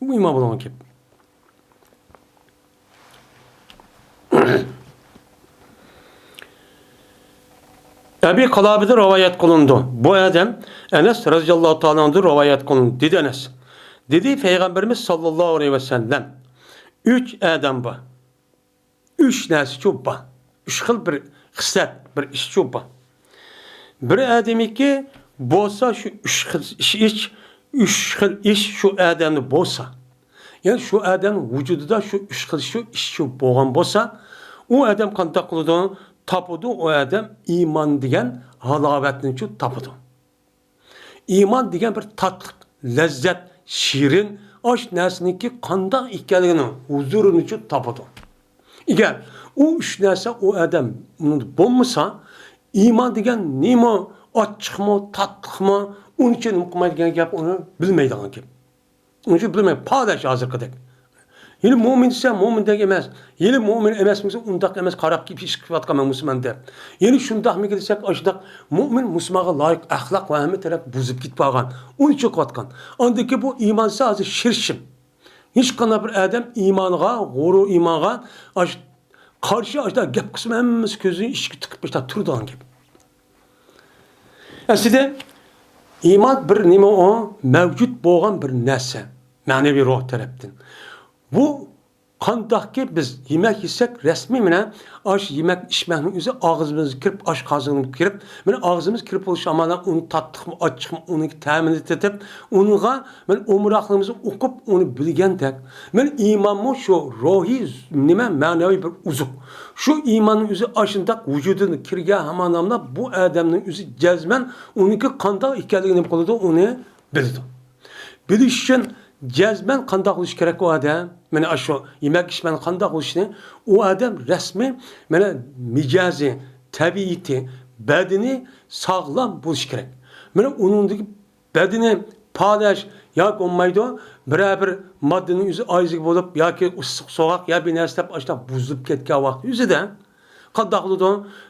S1: Bu iman bulan gibi. Ebi Kalabi'de rivayet kılındı. Bu adam Enes radıyallahu ta'ala'nın rivayet kılındı. Dedi Enes. Dedi Peygamberimiz sallallahu aleyhi ve sellem. 3 adam var. 3 nersi çok var. 3 xil bir xislet, bir iş çok var. Bir adamı ki bolsa şu 3 xil iş şu adamı bolsa. Yani şu adam vücudunda şu 3 xil iş şu boğan bolsa, o adam kandak kılıdı. Tapıdı o adam iman degen halavetini şu tapıdı. İman degen bir tatlık, lezzet, şirin, aş nesninki kanda ikkeligini, huzurunu şu tapıdı. İger, o üç nese o adam bulmasa, iman degen nima, açık mı, tatlık mı, onun için mukmaydigen gap onu bilmeydiğen gibi. Onun için bilmeydiğen, paylaş hazır kadar. Yeni mümin ise mümin de emez. Yeni mümin emez misin? Undak emez karab gibi iş kıvatka men Müslüman der. Yeni şundak mı girsek aşdak mümin Müslümana layık ahlak ve ahmet taraf bozup git bağan. Onu çok kıvatkan. Andaki bu imansa azı şirşim. Hiç kana bir adam imanğa, guru imanğa karşı aşda gap kısmı hemmesi közünü işki tıkıp işte turdan gibi. Aslında iman bir nima o mevcut boğan bir nese. Manevi ruh taraftan. Bu kandaki biz yemek yesek resmi mine aş yemek içmenin üzeri ağzımız kirip aş kazanıp kirip mine ağzımız kirip oluş amadan onu tattık mı açık mı onu temin edip onuğa men umraklığımızı okup onu bilgen tek men imanımı şu ruhi nime manevi bir uzuk şu imanın üzeri aşındak vücudunu kirge hamanamda bu adamın üzeri cezmen onunki kanda ikiliğini koludu onu bildi. Biliş için cezmen kanda kılış gerek o adam. Mene aşo yemek içmen kanda kılışını o adam resmi mene micazi, tabiiti, bedeni sağlam buluş gerek. Mene onundaki bedeni paylaş ya olmaydı beraber maddenin yüzü ayızlık bulup ya ki ısık soğuk ya bir nesnep açta buzulup ketken vakti yüzüden Qandaq qılıdı?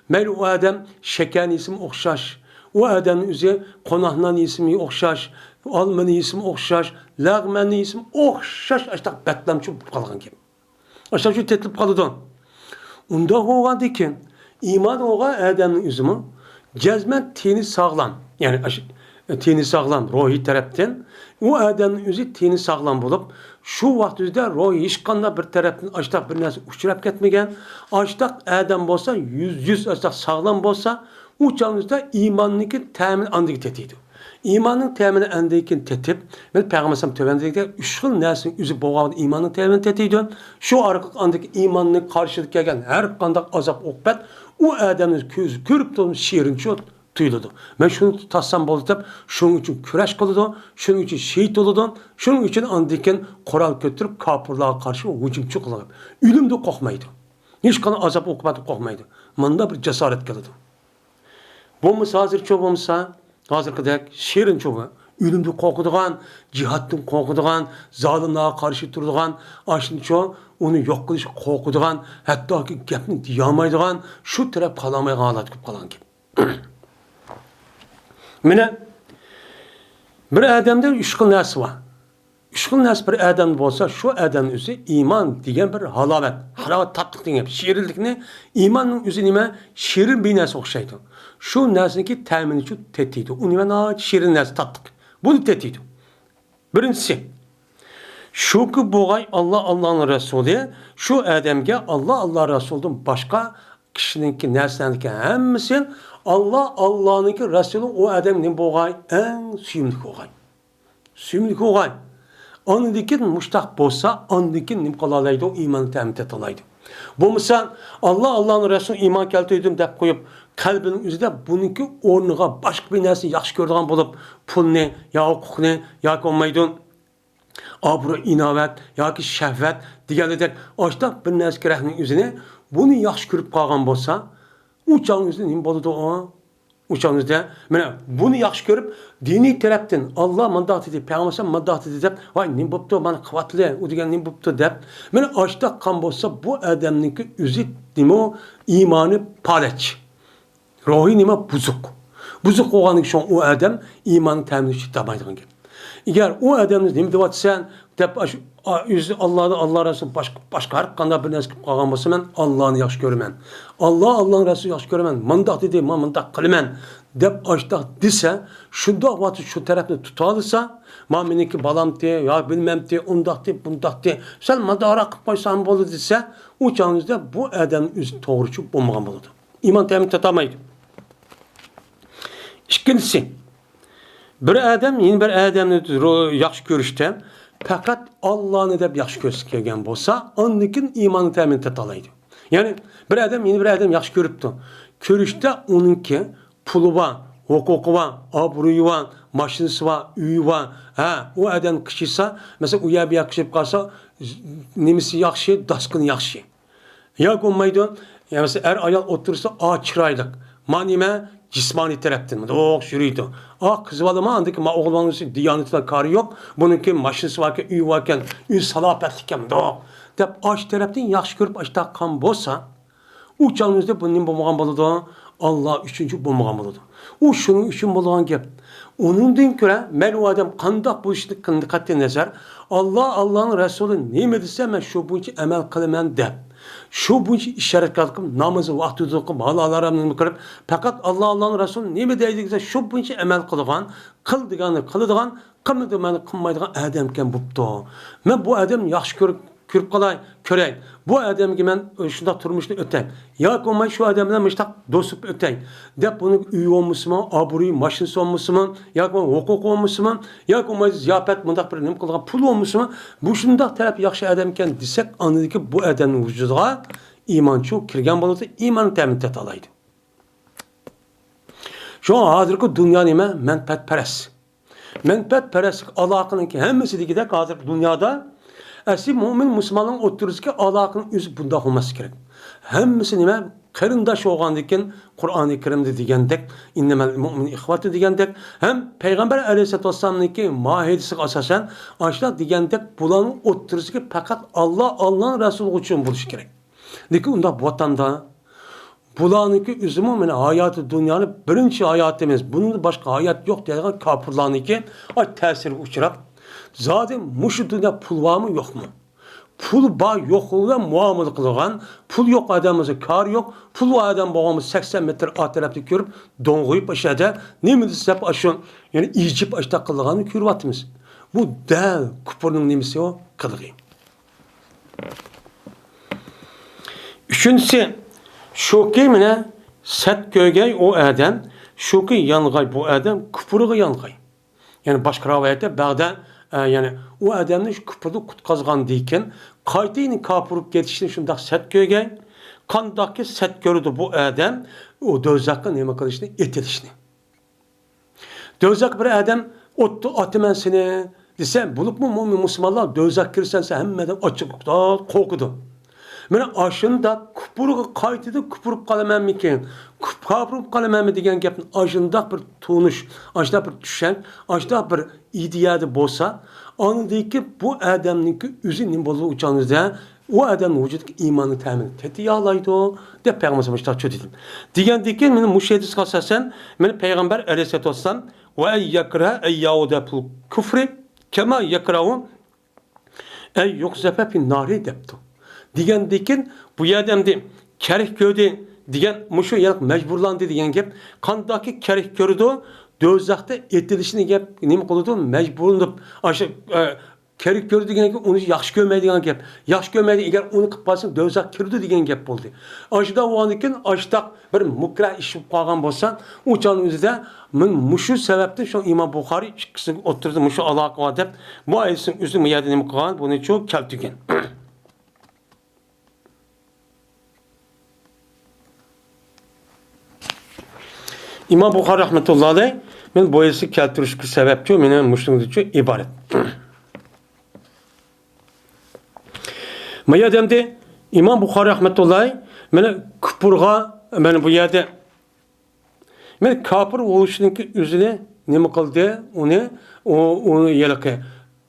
S1: Mayli o adam şekerni ismi o'xshash. O adamning o'zi qonaqning ismi o'xshash, olmaning ismi o'xshash, lag'manning ismi o'xshash, ashtaq batlamchi bo'lib qolgan gap. Ashtaq shu tetilib qoladi. Unda bo'lgandan keyin iymon bo'lgan odamning o'zimi jazman teni sog'lom, ya'ni teni sog'lom ruhiy tarafdan u odamning o'zi teni sog'lom bo'lib, shu vaqt o'zida ruhiy hech qanday bir tarafdan ashtaq bir narsa uchrab ketmagan, ashtaq odam bo'lsa 100 ashtaq sog'lom bo'lsa, u chog'da iymonniki ta'min andiga tetiydi. İmanın təmini əndəkin tetib, mən Peyğəmbər tövəndikdə 3 xil nəsin üzü boğan imanın təmini tetiydi. Şu arqıq andakı imanın qarşılık gələn hər qandaq azab oqbət o adamın gözü görüb tutmuş şiirin çox tuyuldu. Mən şunu tutassam boldu deyib, şunun üçün küraş qılıdı, şunun üçün şehit oldu, şunun üçün andakin Quran götürüb kafirlərə qarşı hücumçu qılıb. Ölüm də qorxmaydı. Heç qana azab oqbət qorxmaydı. Məndə bir cəsarət gəldi. Bu hazır çoğumsa hazırkıdak şirin çoğu, ölümde korkuduğun, cihattın korkuduğun, zalimliğe karşı durduğun, aşın çoğu, onu yok kılışı korkuduğun, hatta ki gepini diyamaydıgan, şu taraf kalamayı ağlat gibi kalan gibi. Mine, bir adamda 3 xil narsa var. 3 xil narsa bir adam olsa, şu adamın özü iman degan bir halavet tatlık degan, şirinlikni, imanın özü nime, şirin bir narsa o'xshaydi. Şu narsaniki ta'mini şu tetiydi. U nima şirin narsa tatlık. Bunu tetiydi. Birincisi, şu ki bo'g'ay Allah'ın Resulü, şu adamga Allah Resulü'den başka kishiniki narsaniki hammasi Allah'ınki Resulü o adamning bo'g'ay eng suyimli bo'g'ay. Suyimli bo'g'ay. Ondikin mushtaq bo'lsa, ondikin nim qolalaydi, iymonni ta'min etalaydi. Bo'lmasa Allah'ın Resulü iymon keltirdim deb qo'yib, qalbining o'zida buniki o'rniga boshqa bir narsa yaxshi ko'radigan bo'lib, pulni, yo huquqni, yoki olmaydi, obro' inovat yoki shahvat deganidek, oshda bir narsa kerakning o'zini buni yaxshi ko'rib qolgan bo'lsa, u chog'ingizda nima bo'ladi u chog'ingizda mana buni yaxshi ko'rib, diniy tarafdan Alloh mandoq dedi, payg'ambar mandoq dedi deb, voy nima bo'pti, mana quvvatli, u degan nima bo'pti deb, mana oshda qon bo'lsa, bu odamniki o'zi nima iymoni palach. Ruhi nima buzuq. Buzuq bo'lganligi uchun u odam iymonni ta'minlashni tamaydigan gap. Agar u odamni nima deyapsan deb o'zi Allah Rasul boshqa har qanday bir narsa qilib qolgan bo'lsa, men Allohni yaxshi ko'raman. Allohning Rasuli yaxshi ko'raman. Mundoq dedi, men mundoq qilaman deb ashtaq desa, shundoq vaqt shu tarafni tuta olsa, men meniki balamti, yo bilmamti, undoqti, bundoqti, sen madora qilib qo'ysan bo'ladi desa, u chog'ingizda bu odam o'zi to'g'richi bo'lmagan bo'ladi. İman ta'min etamaydi. İkincisi, bir adam yeni bir adamni yaxshi ko'rishda faqat Allohni deb yaxshi ko'rsa kelgan bo'lsa, ondan iymonni ta'min etalaydi. Ya'ni bir adam yeni bir adam yaxshi ko'ribdi. Ko'rishda uningki puli bor, huquqi bor, obro'yi bor, mashinasi bor, uyi bor. Ha, u adam qishisa, masalan, u yerga yaqishib qolsa, nimasi yaxshi, dasqini yaxshi. Yo'q olmaydi. Yani mesela ayol oturursa chiroyli. Men nima jismoniy tarafdan yuriydi. Qiz bola andiki men o'g'lonisi diyonatlar kari yo'q. Buniki mashinasi bor ekan, uyi bor ekan, uy salobatli ekan deb osh tarafdan yaxshi ko'rib ashtaqan bo'lsa, u chog'ingizda bu nima bo'lmagan bo'ladi? Allah uchinchi bo'lmagan bo'ladi. U shuning uchun bo'lgan gap. Uningdan ko'ra, men u odam qandoq bo'lishini qat'iy nazar, Allohning Rasuli nima desa, men shu bo'yicha amal qilaman deb. Şu bunca işaret kalkıp, namazı vaxtida o'qib, halolarimni qilib, faqat Allohning Rasuli nima deydi desa, shu buncha amal qilgan, qiladigan, qilmaydigan qilmaydigan odam ekan bo'pti. Men bu odamni yaxshi ko'rib qolay, ko'ray. Bu odamga men shunday turmushni o'tay. Yoki men shu odam bilan mushtaq do'stlik o'tay deb buni uy olmasmi, obro'y, mashinasi olmasmi, yoki huquq olmasmi, yoki men ziyofat mundaq bir nima qilgan pul olmasmi, bu shunday taraf yaxshi odam ekan desak, anladiki bu odamning vujudiga iymonchi kirgan bo'lsa, iymonni ta'min etalaydi. Shu hozirgi dunyo nima? Manfaatparast. Manfaatparastlik aloqaning hammasi degidek hozir dunyoda asli mo'min musulmonning o'ttirishga aloqaning o'zi bunday bo'lmasi kerak. Hammasi nima? Qarindosh bo'lgandan Qur'oni Karimda degandek, innamal mu'min ikhwatu degandek, ham payg'ambar alayhisolatu vassalamning mohiyatiga asosan ashla degandek bularning o'ttirishga faqat Allohning Rasuli uchun bo'lishi kerak. Lekin unda bu vatanda bularniki üzümü meni hayatı dünyanın birinci hayatımız. Bunun başka hayat yok diyen kapırlarniki ay tesiri uçurak. Zaten muşu dünya pul var mı yok mu? Pul var yokluğuna muamele kılgan, pul yok adamımızın kar yok, pul var adam babamız 80 metre at tarafta görüp donğuyup aşağıda ne mi desep aşın yani icip aşağıda kılganı körüvatımız. Bu del kupurun nemisi o kılgı. Üçüncüsü şu ki mine set gögey o adam, şu ki yangay bu adam kupuruğu yangay. Yani başka ravayette bağda yani o adamın şu kupurdu kutkazgan deyken kaydini kapırıp getişini şundak set gögey kandaki set gördü bu adam o dözakı neme kılışını etilişini. Dözak bir adam ottu atımensini desem bulup mu Müslümanlar dözak kirsense hemmeden açıklıkta korkudu. Mene aşında kupuruğu kaytıda kupurup kalamam miken, kupurup kalamam mi degen gapın aşında bir tunuş, aşında bir düşen, aşında bir idiyada bolsa, anı ki bu adamınki üzünün bolu uçanızda o adamın vücuduk imanı temin etti. Yağlaydı o. De Peygamber işte çok dedim. Diyen diken benim müşehidis kasasen, benim Peygamber aleyhisselatü vesselam ve ey yakra ey yahuda pul küfri kema yakraun ey yukzefe fin nari deptu. Diyen diken bu adamdı kerih gördü diyen muşu yarak mecburlandı diyen gep kandaki kerih gördü dözakta etilişini gep nemi kılıdı mecburlanıp aşı kerih gördü diyen gep onu yaxşı görmedi diyen gep yaxşı görmedi eğer onu kıpasın dözak kirdi diyen gep oldu. Aşıda o anıken aşıda bir mukra iş kalgan bolsa uçanın üzerinde muşu sebepten şu İmam Bukhari kısım oturdu muşu alaka dep bu ayetin üzümü yadını kalgan bunu çok keltügen. İmam Bukhari rahmetullahi aleyh men boyası keltirişki sebepçi menen muşlumduçu ibaret. Maya demdi İmam Bukhari rahmetullahi aleyh menen kupurga men bu yerde men kapır oluşunki üzüne nima qildi onu yelake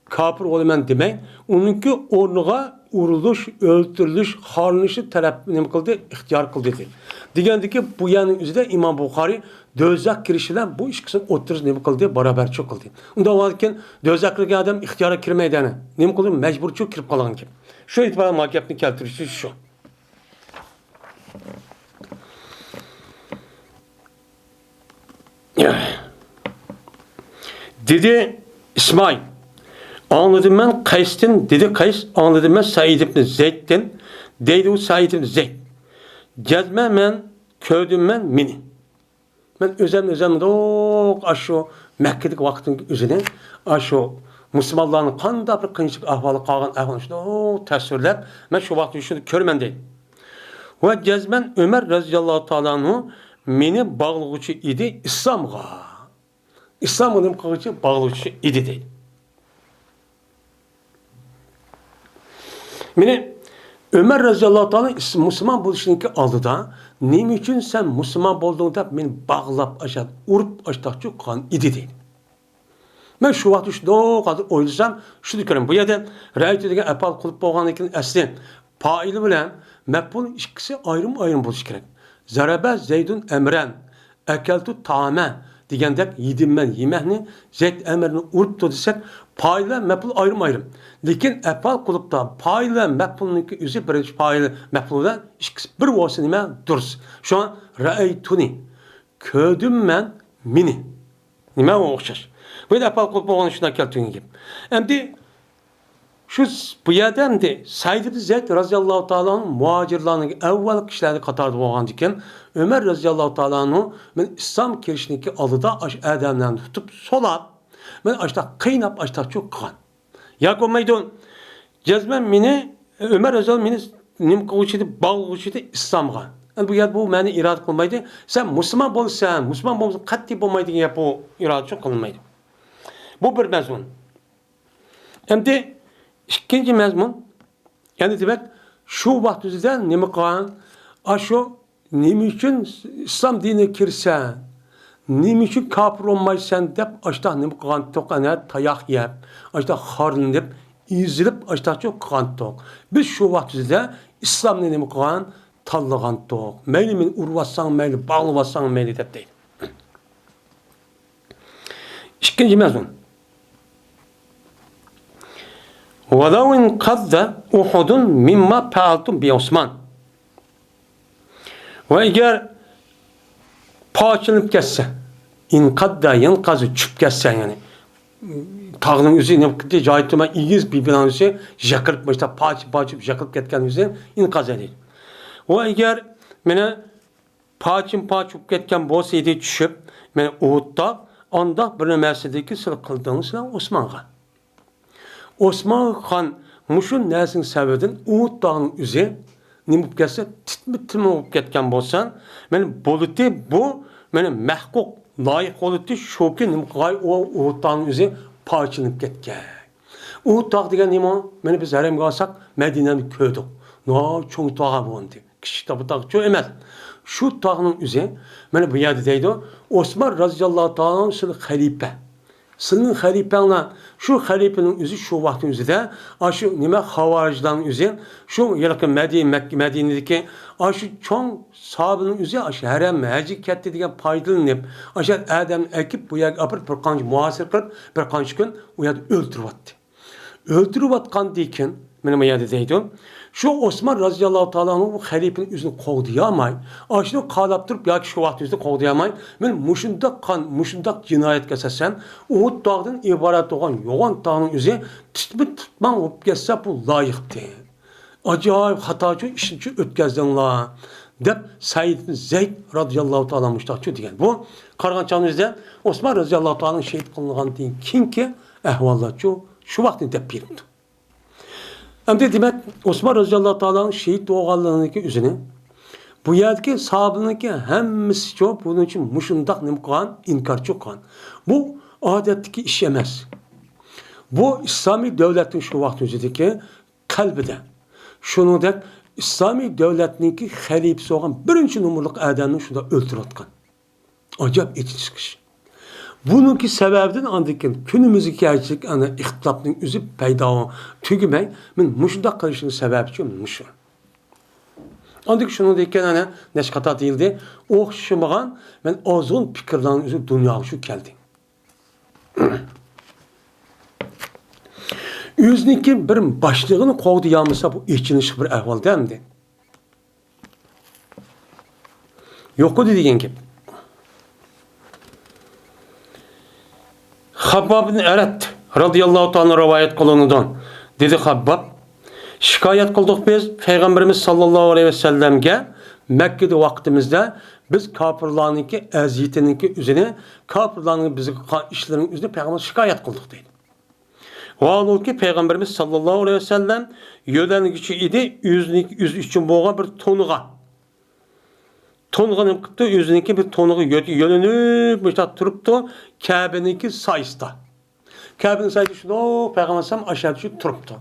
S1: kapır olaman demek onunki ornuga uruluş, öldürülüş, harınışı talep nima qildi ixtiyor qildi dedi. Degandiki bu yanın üzerinde İmam Bukhari dözak kirişilen bu ikisini oturuz nima qildi barabar çok qildi. Unda varken dözaklık adam ixtiyora kirmaydi. Nima qildi mecbur çok kirib qolgan ki. Şu itibarla magapni keltirishi şu. Dedi İsmail anladım ben Kays'ten dedi Kays anladım ben Said ibn Zeyd'den dedi o Said ibn Zeyd gezme men kördüm ben mini ben özemde o aşo Mekke'deki vaktin üzerine aşo Müslümanların qanday bir qiyinchilik ahvoli qolgan ahvolda o tasvirlab men shu vaqt shuni ko'rman deydi. Va Jazman Ömer radhiyallohu ta'ala anhu meni bağlığıcı idi İslamga. İslam'ın qiluvchi bağlığıcı idi deydi. Meni Ömer radhiyallohu ta'ala Müslüman bo'lishninki oldida nima uchun sen Müslüman bo'lding deb meni bog'lab aşağı urib ashtoqchi qilgan idi deydi. Men shu vaqt shunday o'ylasam shuni ko'raman. Bu yerda ra'ytu degan apal qilib bo'lgan ekan asli faili bilan maf'ul ikkisi ayrim bo'lishi kerak. Zaraba Zeydun Emran akaltu ta'ama degandek yedim men yemekni Zeyd Emrni uribdi desek faili maf'ul ayrim. Lekin apal qilib da faili maf'ulniki o'zi birinchi faili maf'uldan ikkisi bir bo'lsa nima durus. Shu an ra'aytuni ko'rdim men meni. Nima o'xshash. Bu da apal qilib bo'lgan shunday keltirgan gap. Endi shu bu yerda endi Said ibn Zeyd radhiyallohu ta'ala muhojirlarning avval kishilarni qatorida bo'lgan ekan, Ömer radhiyallohu ta'ala men islom kirishniki oldida ash adamlarni tutib solab, men ashta qiynab ashta cho'q qilgan. Yo'q bo'lmaydi. Jazman meni Ömer radhiyallohu meni nim qiluvchi deb bağluvchi islomga. Bu yer bu meni irod qilmaydi. Sen musulmon bo'lsan, musulmon bo'lsan qat'iy bo'lmaydigan gap bu irod qilmaydi. Bu bir mazmun. Endi ikkinchi mazmun, yani demek şu vaqtida nima qilgan? Ashu nima uchun islom diniga kirsan, nima uchun kofir bo'lmaysan deb ashta nima qilgan? To'qana tayoq yeb, ashta xorlinib, izilib ashta qilgan to'q. Biz shu vaqtida islomni nima qilgan? tanlagan toq. Meyli men urvatsan, meyli bağlıvatsan, meyli dep deydi. İkinci mezun. وَلَوْ اِنْقَذَّ اُحُدٌ مِمَّا فَعَلْتُمْ بِعُثْمَانَ. Ve eğer parçalanıp geçse, inkadda yankazı çüp geçse yani, tağının üzerine cahitime İngiliz bir bilan üzerine jakırıp işte parça jakırıp ketken üzerine inkaz edildi. O eğer mene parçın ketken bolsaydı düşüp mene Uhud'da onda bir meselədeki sıra kıldığını sıra Osman'a. Osman Han muşun nəsin səbəbdən Uhud dağının üzerine nimib gelse titmi olup ketken bolsan mene boluti bu mene məhquq layık olup şoki nimib gay o Uhud dağının üzerine parçalanıp ketken. Uhud dağı degen nima? Mene biz harem qalsak Medine'ni köydük. No çoğun dağı bu indi. Kişi tabi dağı çok emez. Şu dağının üzerine mene bu yerde deydi Osman radıyallahu ta'ala sırf halife. Sırf halife'na şu halife'nin üzü şu vaktin üzü de şu nime havariciden üzü şu yakın Medine'deki şu çoğun sahabenin üzü şu harem hacı ketti diye paydalanıp şu Adem ekip bu yak apır bir kanç muhasır kırıp bir kanç gün o yak öldürüvattı. Öldürüvatkan deyken benim yerde deydi. Şu Osman radıyallahu ta'ala'nın bu halifenin üzerine kovduyamay. Aşını kalaptırıp ya ki şu vakti üzerine kovduyamay. Ben muşundak cinayet kesesen Uhud dağının ibaret olan yoğun dağının üzerine tutman olup geçse bu layıktı. Acayip hatacı işinci ötkezden la. Dep Said Zeyd radıyallahu ta'ala müştakçı diyen. Bu Kargançanın üzerinde Osman radıyallahu ta'ala'nın şehit kılınan deyin. Kim ki ehvallatçı şu vakti dep birindi. Hem de demek Osman radıyallahu ta'ala'nın şehit doğallarındaki üzerine bu yerdeki sahabınınki hemmisi çok bunun için muşundak nimkan inkar çok kan. Bu adetteki iş yemez. Bu İslami devletin şu vakti üzerindeki kalbide. Şunu dek İslami devletindeki halifesi olan birinci numaralık adamını şurada öldürüatkan. Acayip eti çıkış. Bununki sebebden andikin günümüzdeki gerçek ana ihtilafının üzü peyda tügümey men muşunda karışının sebebi için muşu. Andik şunu deyken ana neşkata değildi. Oxşumağan men azın fikirlerin üzü dünya şu geldi. Yüzniki bir başlığını kovdu yağmasa bu içiniş bir ehval demdi. Yok o dediğin gibi. Habbab bin Eret radıyallahu ta'ala rivayet kılınıdan dedi Habbab şikayet kıldık biz Peygamberimiz sallallahu aleyhi ve sellem'ge Mekke'de vaktimizde biz kafirlarınki eziyetininki üzerine kafirlarının bizi işlerinin üzerine Peygamber şikayet kıldık dedi. O anıl ki Peygamberimiz sallallahu aleyhi ve sellem yödenlikçi idi yüz için boğa bir tonuğa Tonğanım kıptı, yüzündeki bir tonuğu yönünüp işte turuptu, Kabe'ninki sayısta. Kabe'nin sayısı şunu, Peygamber aşağı düşüp turuptu.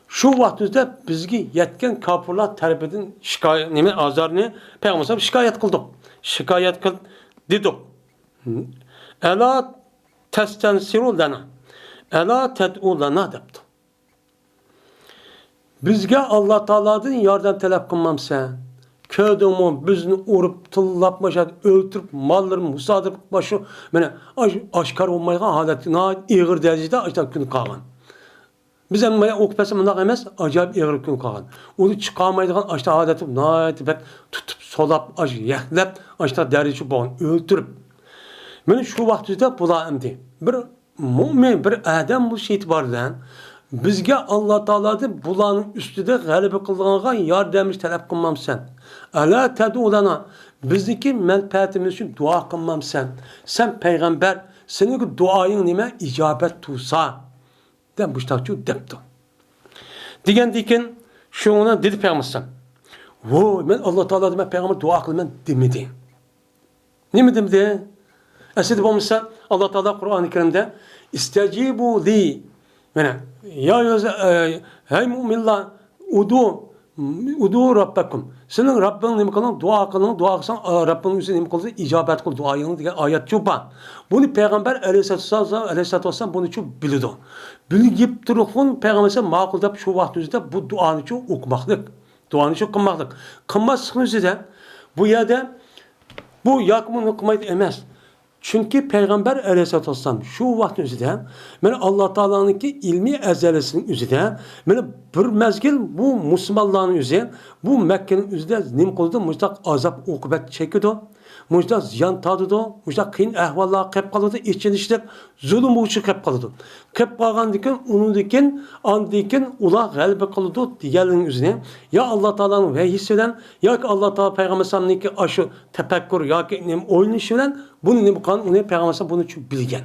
S1: Şu vaktimizde bizgi yetken kapırlar terbiyedin şikayet, azarını Peygamber şikayet kıldık. Şikayet kıldık, dedik. Ela testensiru lana, ela ted'u lana depti. Bizge Allah Teala'dan yardım talep kılmam sen. Köydümü bizni urup, tıllap, öldürüp, mallarımı musadırıp başı, aşkar olmayıgan haleti, ağır derecede açtak günü kalgan. Biz hem okupası mındak emez, acayip ağır günü kalgan. Onu çıkamaydıgan açtak adeti, tutup, solap, yehlep, açtak derece boğun, öldürüp. Mene şu vaktimizde bula emdi. Bir mümin, bir adam bu şey itibarıyla, bizge Allah Teala'da bulanın üstüde galibi kılığına yardımcı talep kılmam sen. Ala tedu lana bizdeki menfaatimiz için dua kılmam sen. Sen peygamber senin duayın nime icabet tutsa. Den bu iştakçı depti. Diken şuna dedi peygamber. Ben Allah Teala demek peygamber dua kılmam demedi. Ne mi demedi? Esed olmuşsa Allah Teala Kur'an-ı Kerim'de istecibu li ya hey müminler udu Rabbakum. Senin Rabbin nime kılın dua kılsan Rabbinin üzerine nime kılsa icabet kıl duayını diye ayet çoban. Bunu Peygamber Aleyhisselatü Vesselam bunu çok biliyordu. Bilgip durukun Peygamber'e makul deyip şu vaktimizde bu duanı çok okumaklık. Duanı şu kılmaklık. Kılmasın üzere bu yerde bu yakımını kılmaydı emez. Çünkü Peygamber Aleyhisselatü Vesselam şu vaktin üzerinde yani Allah Teala'nın ki ilmi ezelesinin üzerinde yani bir mezgil bu Müslümanların üzerinde bu Mekke'nin üzerinde nim kıldı müştak azap ukubet çekiyordu. Müştak ziyan tadıdı. Müştak kıyın ehvallah kep kalıdı. İçin işlep zulüm uçu kep kalıdı. Kep kalgan diken onu diken an diken ula galbe kalıdı diğerinin üzerine. Ya Allah Teala'nın vehisiyle ya ki Allah Teala Peygamber Sallallahu ki aşı tefekkür ya ki oynayışıyla bunu ne bu kan onu Peygamber Sallallahu bunu çok bilgen.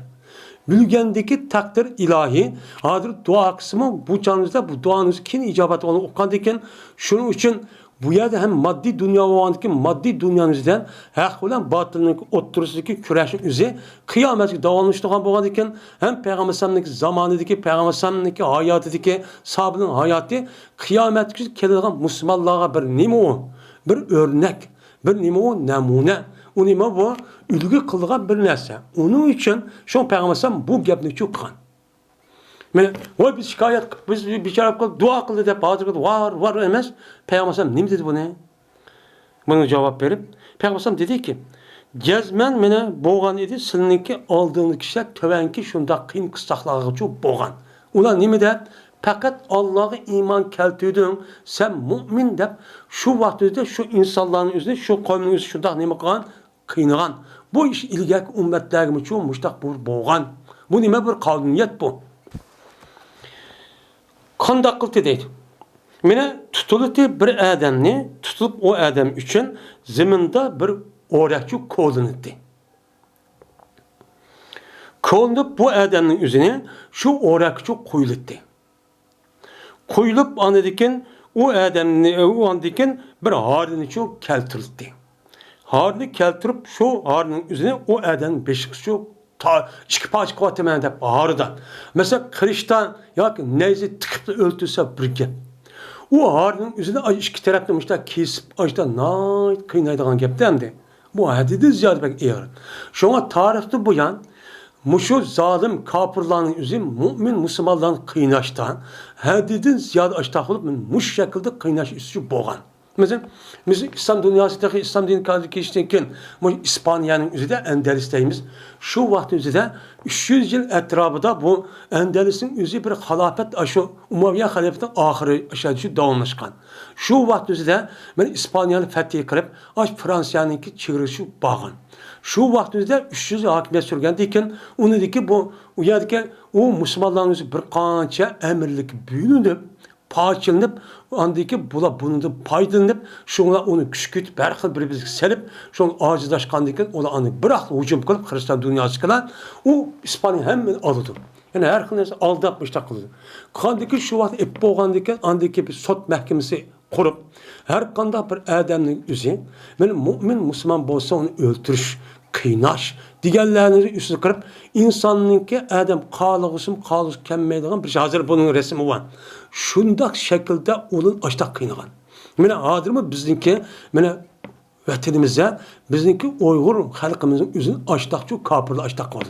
S1: Bilgendeki takdir ilahi. Hadır dua kısmı bu canınızda bu duanız kin icabet olan okan diken şunun için bu yerde hem maddi dünya olandaki maddi dünyanızdan hak olan batılının oturusundaki küreşin üzeri kıyamet davranıştığı boğan diken hem Peygamber Sallallahu zamanındaki Peygamber Sallallahu hayatıdaki sahabının hayatı kıyamet kelegen Müslümanlara bir nimo bir örnek bir nimo namune o nimo bu ülgü kılgan bir narsa. Onun için şu Peygamber Sallallahu bu gapni çok kan. Yani o biz şikayet biz bir kere dua kıldı da bazı var emez. Peygamber Sallallahu ne dedi bu ne? Buna cevap verip Peygamber Sallallahu dedi ki gezmen mene boğan idi sizinki aldığınız kişiler tövenki şunda kıyın kıstaklarga çok boğan. Ulan ne mi de fakat Allah'a iman keltüydün sen mümin de şu vakti şu insanların üzerinde şu kavmin üzerinde şunda ne mi kan kıyınıgan. Bu iş ilgek ümmetlerimiz çok müştak boğan. Bu nime bir kanuniyet bu. Kandak kıldı deydi. Mene tutulup bir adamni tutulup o adam için zeminde bir orakçı kolunuttu. Kolunup bu adamın üzerine şu orakçı koyuluttu. Koyulup anedikin o adamni o andikin bir harını çok keltirildi. Harını keltirip şu harının üzerine o adamın beşikçi ta çıkıp vatemende ağrıdan. Mesela kırıştan ya neyse tıkıp öldürse bir gep. O ağrının üzerine iki taraftan işte kesip açta nayt kıynaydıgan gepten de. Bu hadide ziyade pek ağır. Şuna tarihte bu yan muşu zalim kapırların üzerine mümin Müslümanların kıynaştan hadidin ziyade açta olup muş şekilde kıynaş üstü boğan. Mesela biz İslam dünyasındaki İslam dini kardeşliğinden İspanya'nın üzerinde Endelis'teyimiz. Şu vaktin üzerinde 300 yıl etrafında bu Endelis'in üzerinde bir halafet aşı Umayye halifetin ahırı aşağı düşüp davamlaşkan. Şu vaktin üzerinde ben İspanya'nın fethi kırıp Fransa'nınki çığırışı bağın. Şu vaktin üzerinde 300 yıl hakimiyet sürgendiyken onu dedi ki bu uyarken o Müslümanların bir kança emirlik büyünüp parçalanıp andaki bunu paydalanıp şuna onu küçüküt berxil bir selip şunu acizlaşkandıkken ola anı bırak hücum kılıp Hristiyan dünyası kılan o İspanya hemen aldı. Yani her neyse aldapmış takıldı. Kandaki şu vaxt ep boğandıkken andaki bir sot mahkemesi kurup her kanda bir adamın üzeri benim mümin Müslüman bolsa onu öldürüş kıynaş, diğerlerini üstüne kırıp insanınki adam kalıgısım kemmeydiğin bir şey. Hazır bunun resmi var. Şundak şekilde onun açtak kıynagan. Mene adırmı bizimki, mene vatanimizde bizimki Uygur halkımızın üzerine açtak çok kapırlı açtak kaldı.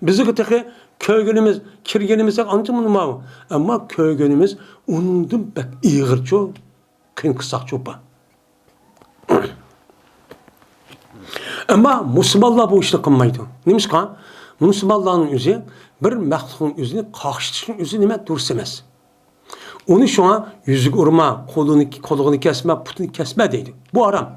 S1: Bizdeki teki köygünümüz, kirgenimizde ancak bunu var. Ama köygünümüz onundan bek iğir çok, kıyın kısak çok var. Ama Müslümanlar bu işle kılmaydı. Neymiş kan? Müslümanların yüzü bir məxluqun yüzünü qaxıştırın yüzü nime dursemez. Onu şu an yüzük urma, kolunu kesme, putunu kesme deydi. Bu haram.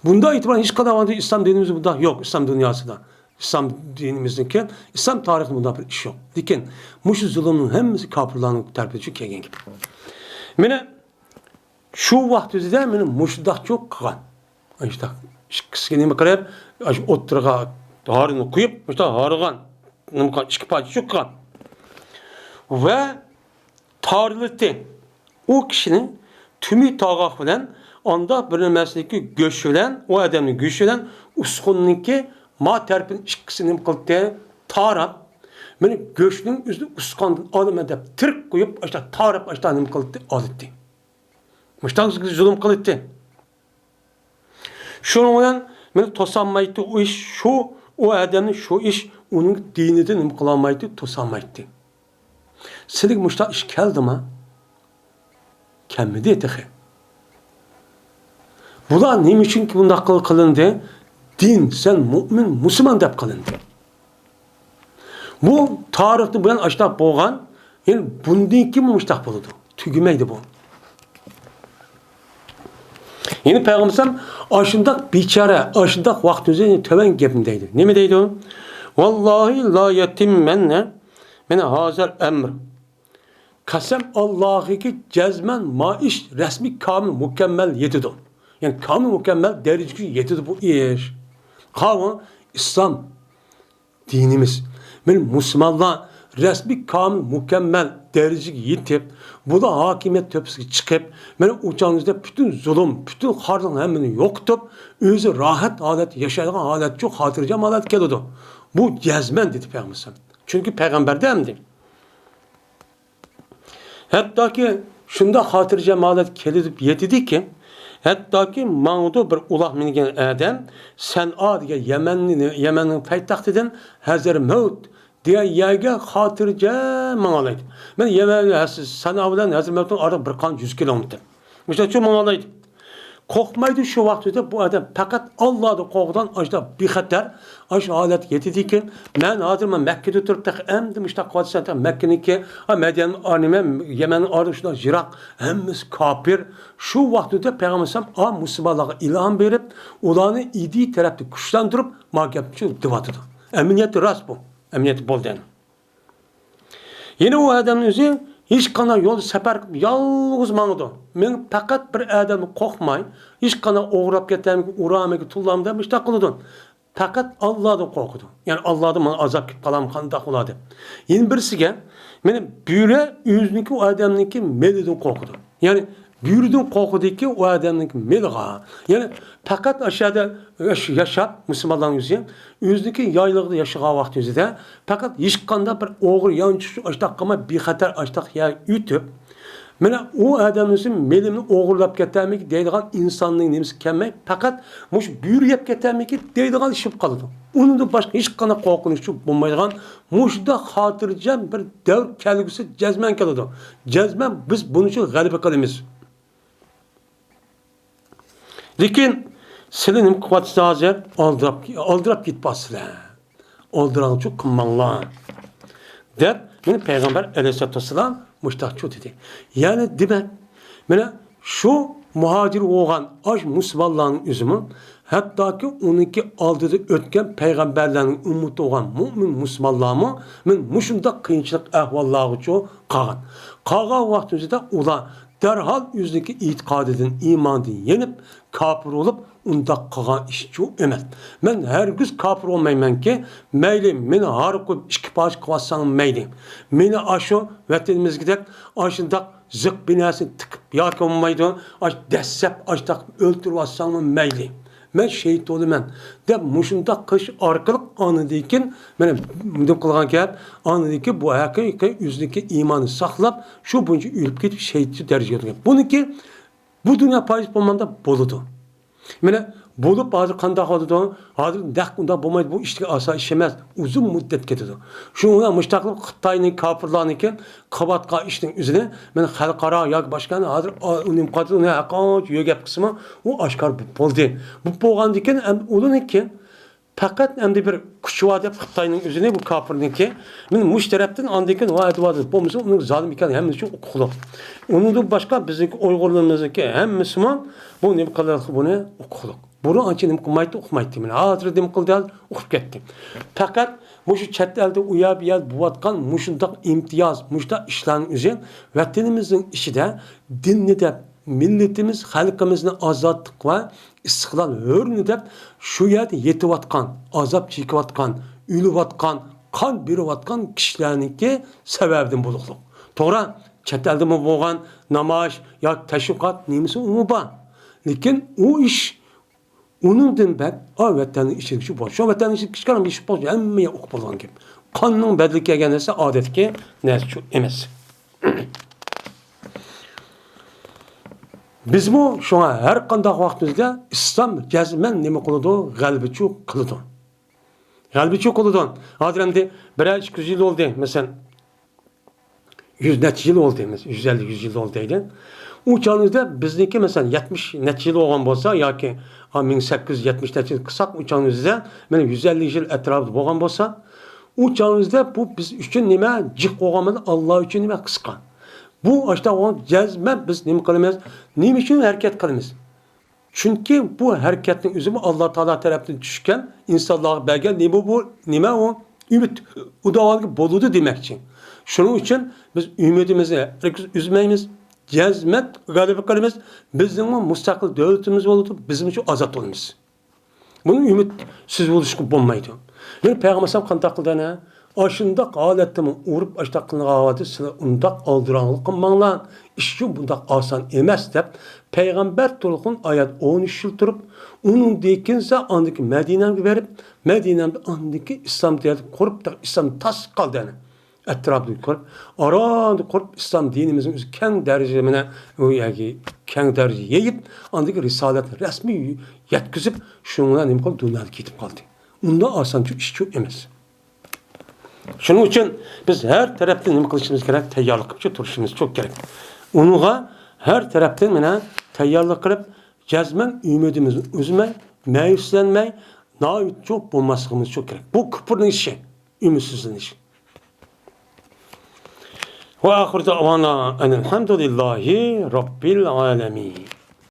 S1: Bunda itibar hiç kadar var İslam dinimizde bunda yok. İslam dünyasında. İslam dinimizdeki İslam tarihinde bunda bir iş yok. Dikin, muşu zulümün hemisi kapırlarının terbiyeçi kegen gibi. Mene şu vaxt üzerinde mene muşudak çok kıgan. İşte kıskenime kadar oturga harını koyup işte harıgan iki parça çıkan ve tarihte o kişinin tümü tağaq bilen anda bilinmesindeki göç bilen o adamın göç bilen uskununki ma terpin ikisinin kıldığı taraf beni göçünün üstü uskandı adım edip tırk koyup işte taraf işte anım kıldı adetti. Müştak zulüm kıldı. Şunun beni tosanmaydı o iş şu o adamın şu iş onun diniden imkılanmaydı tosanmaydı. Silik müştak iş geldi mi? Kemmedi eteği. Bular nima uchun bunday qilindi? Din, sen mu'min, musulmon deb qilindi. Bu tarixni bilan ashtaq bo'lgan, yani bundan keyin mushtaq bo'ladi. Tugimaydi bu. Yani Peygamber aşındak biçare, aşındak vaktimizi töven gepim deydi. Ne mi deydi o? Vallahi la yetimmenne mene hazel emr. Kasem Allah'ı ki cezmen maiş resmi kamil mükemmel yetidir. Yani kamil mükemmel derecesi yetidir bu iş. Kavga İslam dinimiz. Benim Müslümanlar resmi kamil mükemmel derecesi yetip, bu da hakimiyet tepsisi çıkıp, benim uçağınızda bütün zulüm, bütün hardan hemini yoktup, özü rahat adet, yaşayan adet çok hatırlayacağım adet geldi. Bu cezmen dedi Peygamber. Çünkü Peygamber de emdi. Hatta ki şunda hatırlayacağım adet kelidip yetidi ki, hatta ki mağdu bir ulah minigen adam, sen adiye Yemen'in paytahtinden Hazır Mevt diye yerge hatırca mağalaydı. Ben Yemen'e sana bilen Hazır Mevt'un artık bir kan 100 kilometre. İşte çok mağalaydı. Korkmaydı şu vakti bu adam fakat Allah'da korkudan açta bir hater aş alet yetidi ki ben hazır Mekke'de turup da emdim işte kadısata Mekke'nin ki Medyen anime Yemen'in ardışında jirak hemiz kapir şu vakti Peygamber a Müslümanlara ilham verip ulanı idi tarafta kuşlandırıp mahkemçi divatıdı. Emniyeti rast bu. Emniyeti bol den. Yine o adamın özü hiç kana yol sefer yalnız mağdı. Men fakat bir adamı korkmay, hiç kana uğrap getem, uğramak tullam demiş de kılıdın. Fakat Allah'dan korkudu. Yani Allah'dan bana azap kalam kanında kuladı. Yine birisiga, benim büyüre yüzünki o adamınki meliden korkudu. Yani büyürden korkudu ki o adamınki melga. Yani fakat aşağıda yaşap Müslümanların yüzündeki yaylıqda yaşayan vakti yüzüde fakat hiç kanda bir oğur yançışı açtaqama bir hatar açtaq ya ütüp mana o adamın melimini oğurlap getirmek deydigan insanlığın nemisi kelmey fakat muş büyür yap getirmek deydigan işip kalıdı. Onun da başka hiç kana korkunuşu bulmaydigan muşda hatırlayacağım bir devr kelgisi cezmen kalıdı. Cezmen biz bunun için galiba kalemiz. Lakin Selinim kuvvetli hazır aldırap git basıla. Aldıran çok kımmanlar. Der, benim Peygamber aleyhissalatü vesselam müştahçı dedi. Yani demek, bana şu muhacir olan aş Müslümanların üzümü, hatta ki onunki aldığı ötken peygamberlerin umutu olan mümin Müslümanlarımı, ben muşunda kıyınçılık ahvalları çoğu kağın. Kağın vaktimizde ula derhal yüzdeki itikadedin, imanını yenip, kafir olup, unda kağın iş çok emas. Ben her gün kafir olmayman ki, meyli, beni harikut işki baş kıvassanım meyli. Beni aşı, vatanımız gidek, aşındak, zık binasını tıkıp, yakın olmaydı, aş dessep, aştak öldürüp assanım meyli. Ben şehit oldum. De muşunda kış arkalık anıdayken, benim müdüm kılgan gel, anıdayken bu ayakı yüzdeki imanı saklap, şu bunca ülüp gidip şehitçi derece ediyor. Bununki, bu dünya payız bulmanda boludu. Mene bulup bazı kanda kaldı, hazır dakunda bulmaydı bu işte asa işemez, uzun müddet gidiyor. Şuna müştaklık Xitay'ın kafirlarınki kabatka işin üzerine, ben halkara ya başkanı hazır unim katı ne hakkı yögep kısmı o aşkar buldu. Bu boğan diken onun ki fakat hem de bir kuşuva deyip Xitay'ın üzerine bu kafirlinki ben müşterepten andiken vaadi vaadi bulmuşsa onun zalim iken hem de çok okulu. Onun da başka bizim Uygurlarımızdaki hem Müslüman bu ne kadar bu ne okulu. Bunu ançenim kumaydı okumaydı. Ben hatırladım kıldı okup gittim. Fakat muşu çet elde uyab yaz buvatkan muşundak imtiyaz muşda işlerin üzerine vatanımızın işi de dinli de milletimiz, halkımızın azadlık ve istiklal hürünü de şu yerde yetivatkan, azap çekivatkan, ülüvatkan, kan birivatkan kişilerinki sebebden bulukluk. Doğru, çet elde mi boğan namaş ya teşvikat nemisi umu ba. Lakin o iş onun din ben vatanın işi şu boş. Şu vatanın işi çıkaran bir iş boş. Emmeye okulan gibi. Kanının bedeli gelgenese adet ki ne şu emes. Biz bu şu an her kandak vaktimizde İslam cezmen nemi kılıdı, galbiçu kılıdı. Galbiçu kılıdı. Hadremde birer 200 yıl oldu mesela. 100 net yıl oldu mesela. 150-100 yıl oldu. u chog'imizda bizniki masalan 70 necha yil bo'lgan bo'lsa yoki 1870 necha yil qilsak, u chog'imizda mana 150 yil atrofida bo'lgan bo'lsa, u chog'imizda bu biz uchun nima jiq bo'lganmiz, Alloh uchun nima qisqa. Bu ashta jazman biz nima qilamiz? Nima uchun harakat qilamiz? Chunki bu harakatning o'zi Alloh taolo tomonidan tushgan insonlarga bergan nima u umid udavolga bo'ludi demoqchi. Shuning uchun biz umidimizni uzmaymiz, jazmat g'alaba qilamiz. Bizning mustaqil davlatimiz bo'ladi, bizim uchun ozod bo'lamiz. Buni umidsiz bo'lishga bo'lmaydi. Yani Peygamber sallam qanday qildini? Aşındaq holatda urib ashtaq qilg'avadi, sizlar undaq oldiranlik qilmanglar. Ish shu bundaq oson emas deb payg'ambar to'lqin oyat 13 yil turib, uning dekinsa andiki Madinaga berib, Madinada andiki islom davlati qurib, islom tas qaldini. Etrafını qurib, aranı qurib islom dinimizin o'zi keng darajada mana u yoki keng darajada yeyib, andiki risolatni rasmiy yetkazib, shunga nima qilib dunyoga ketib qoldi. Unda oson ish shu emas. Shuning uchun biz har tarafdan nima qilishimiz kerak? Tayyorlik qilib turishimiz çok kerak. Unuga har tarafdan mana tayyorlik qilib, jazman umidimizni uzmay, ma'yuslanmay, noyut çok bo'lmasligimiz çok kerak. Bu kufrning ishi, umidsizlanish. Wa axiru da'wana alhamdulillahi robbil alamin.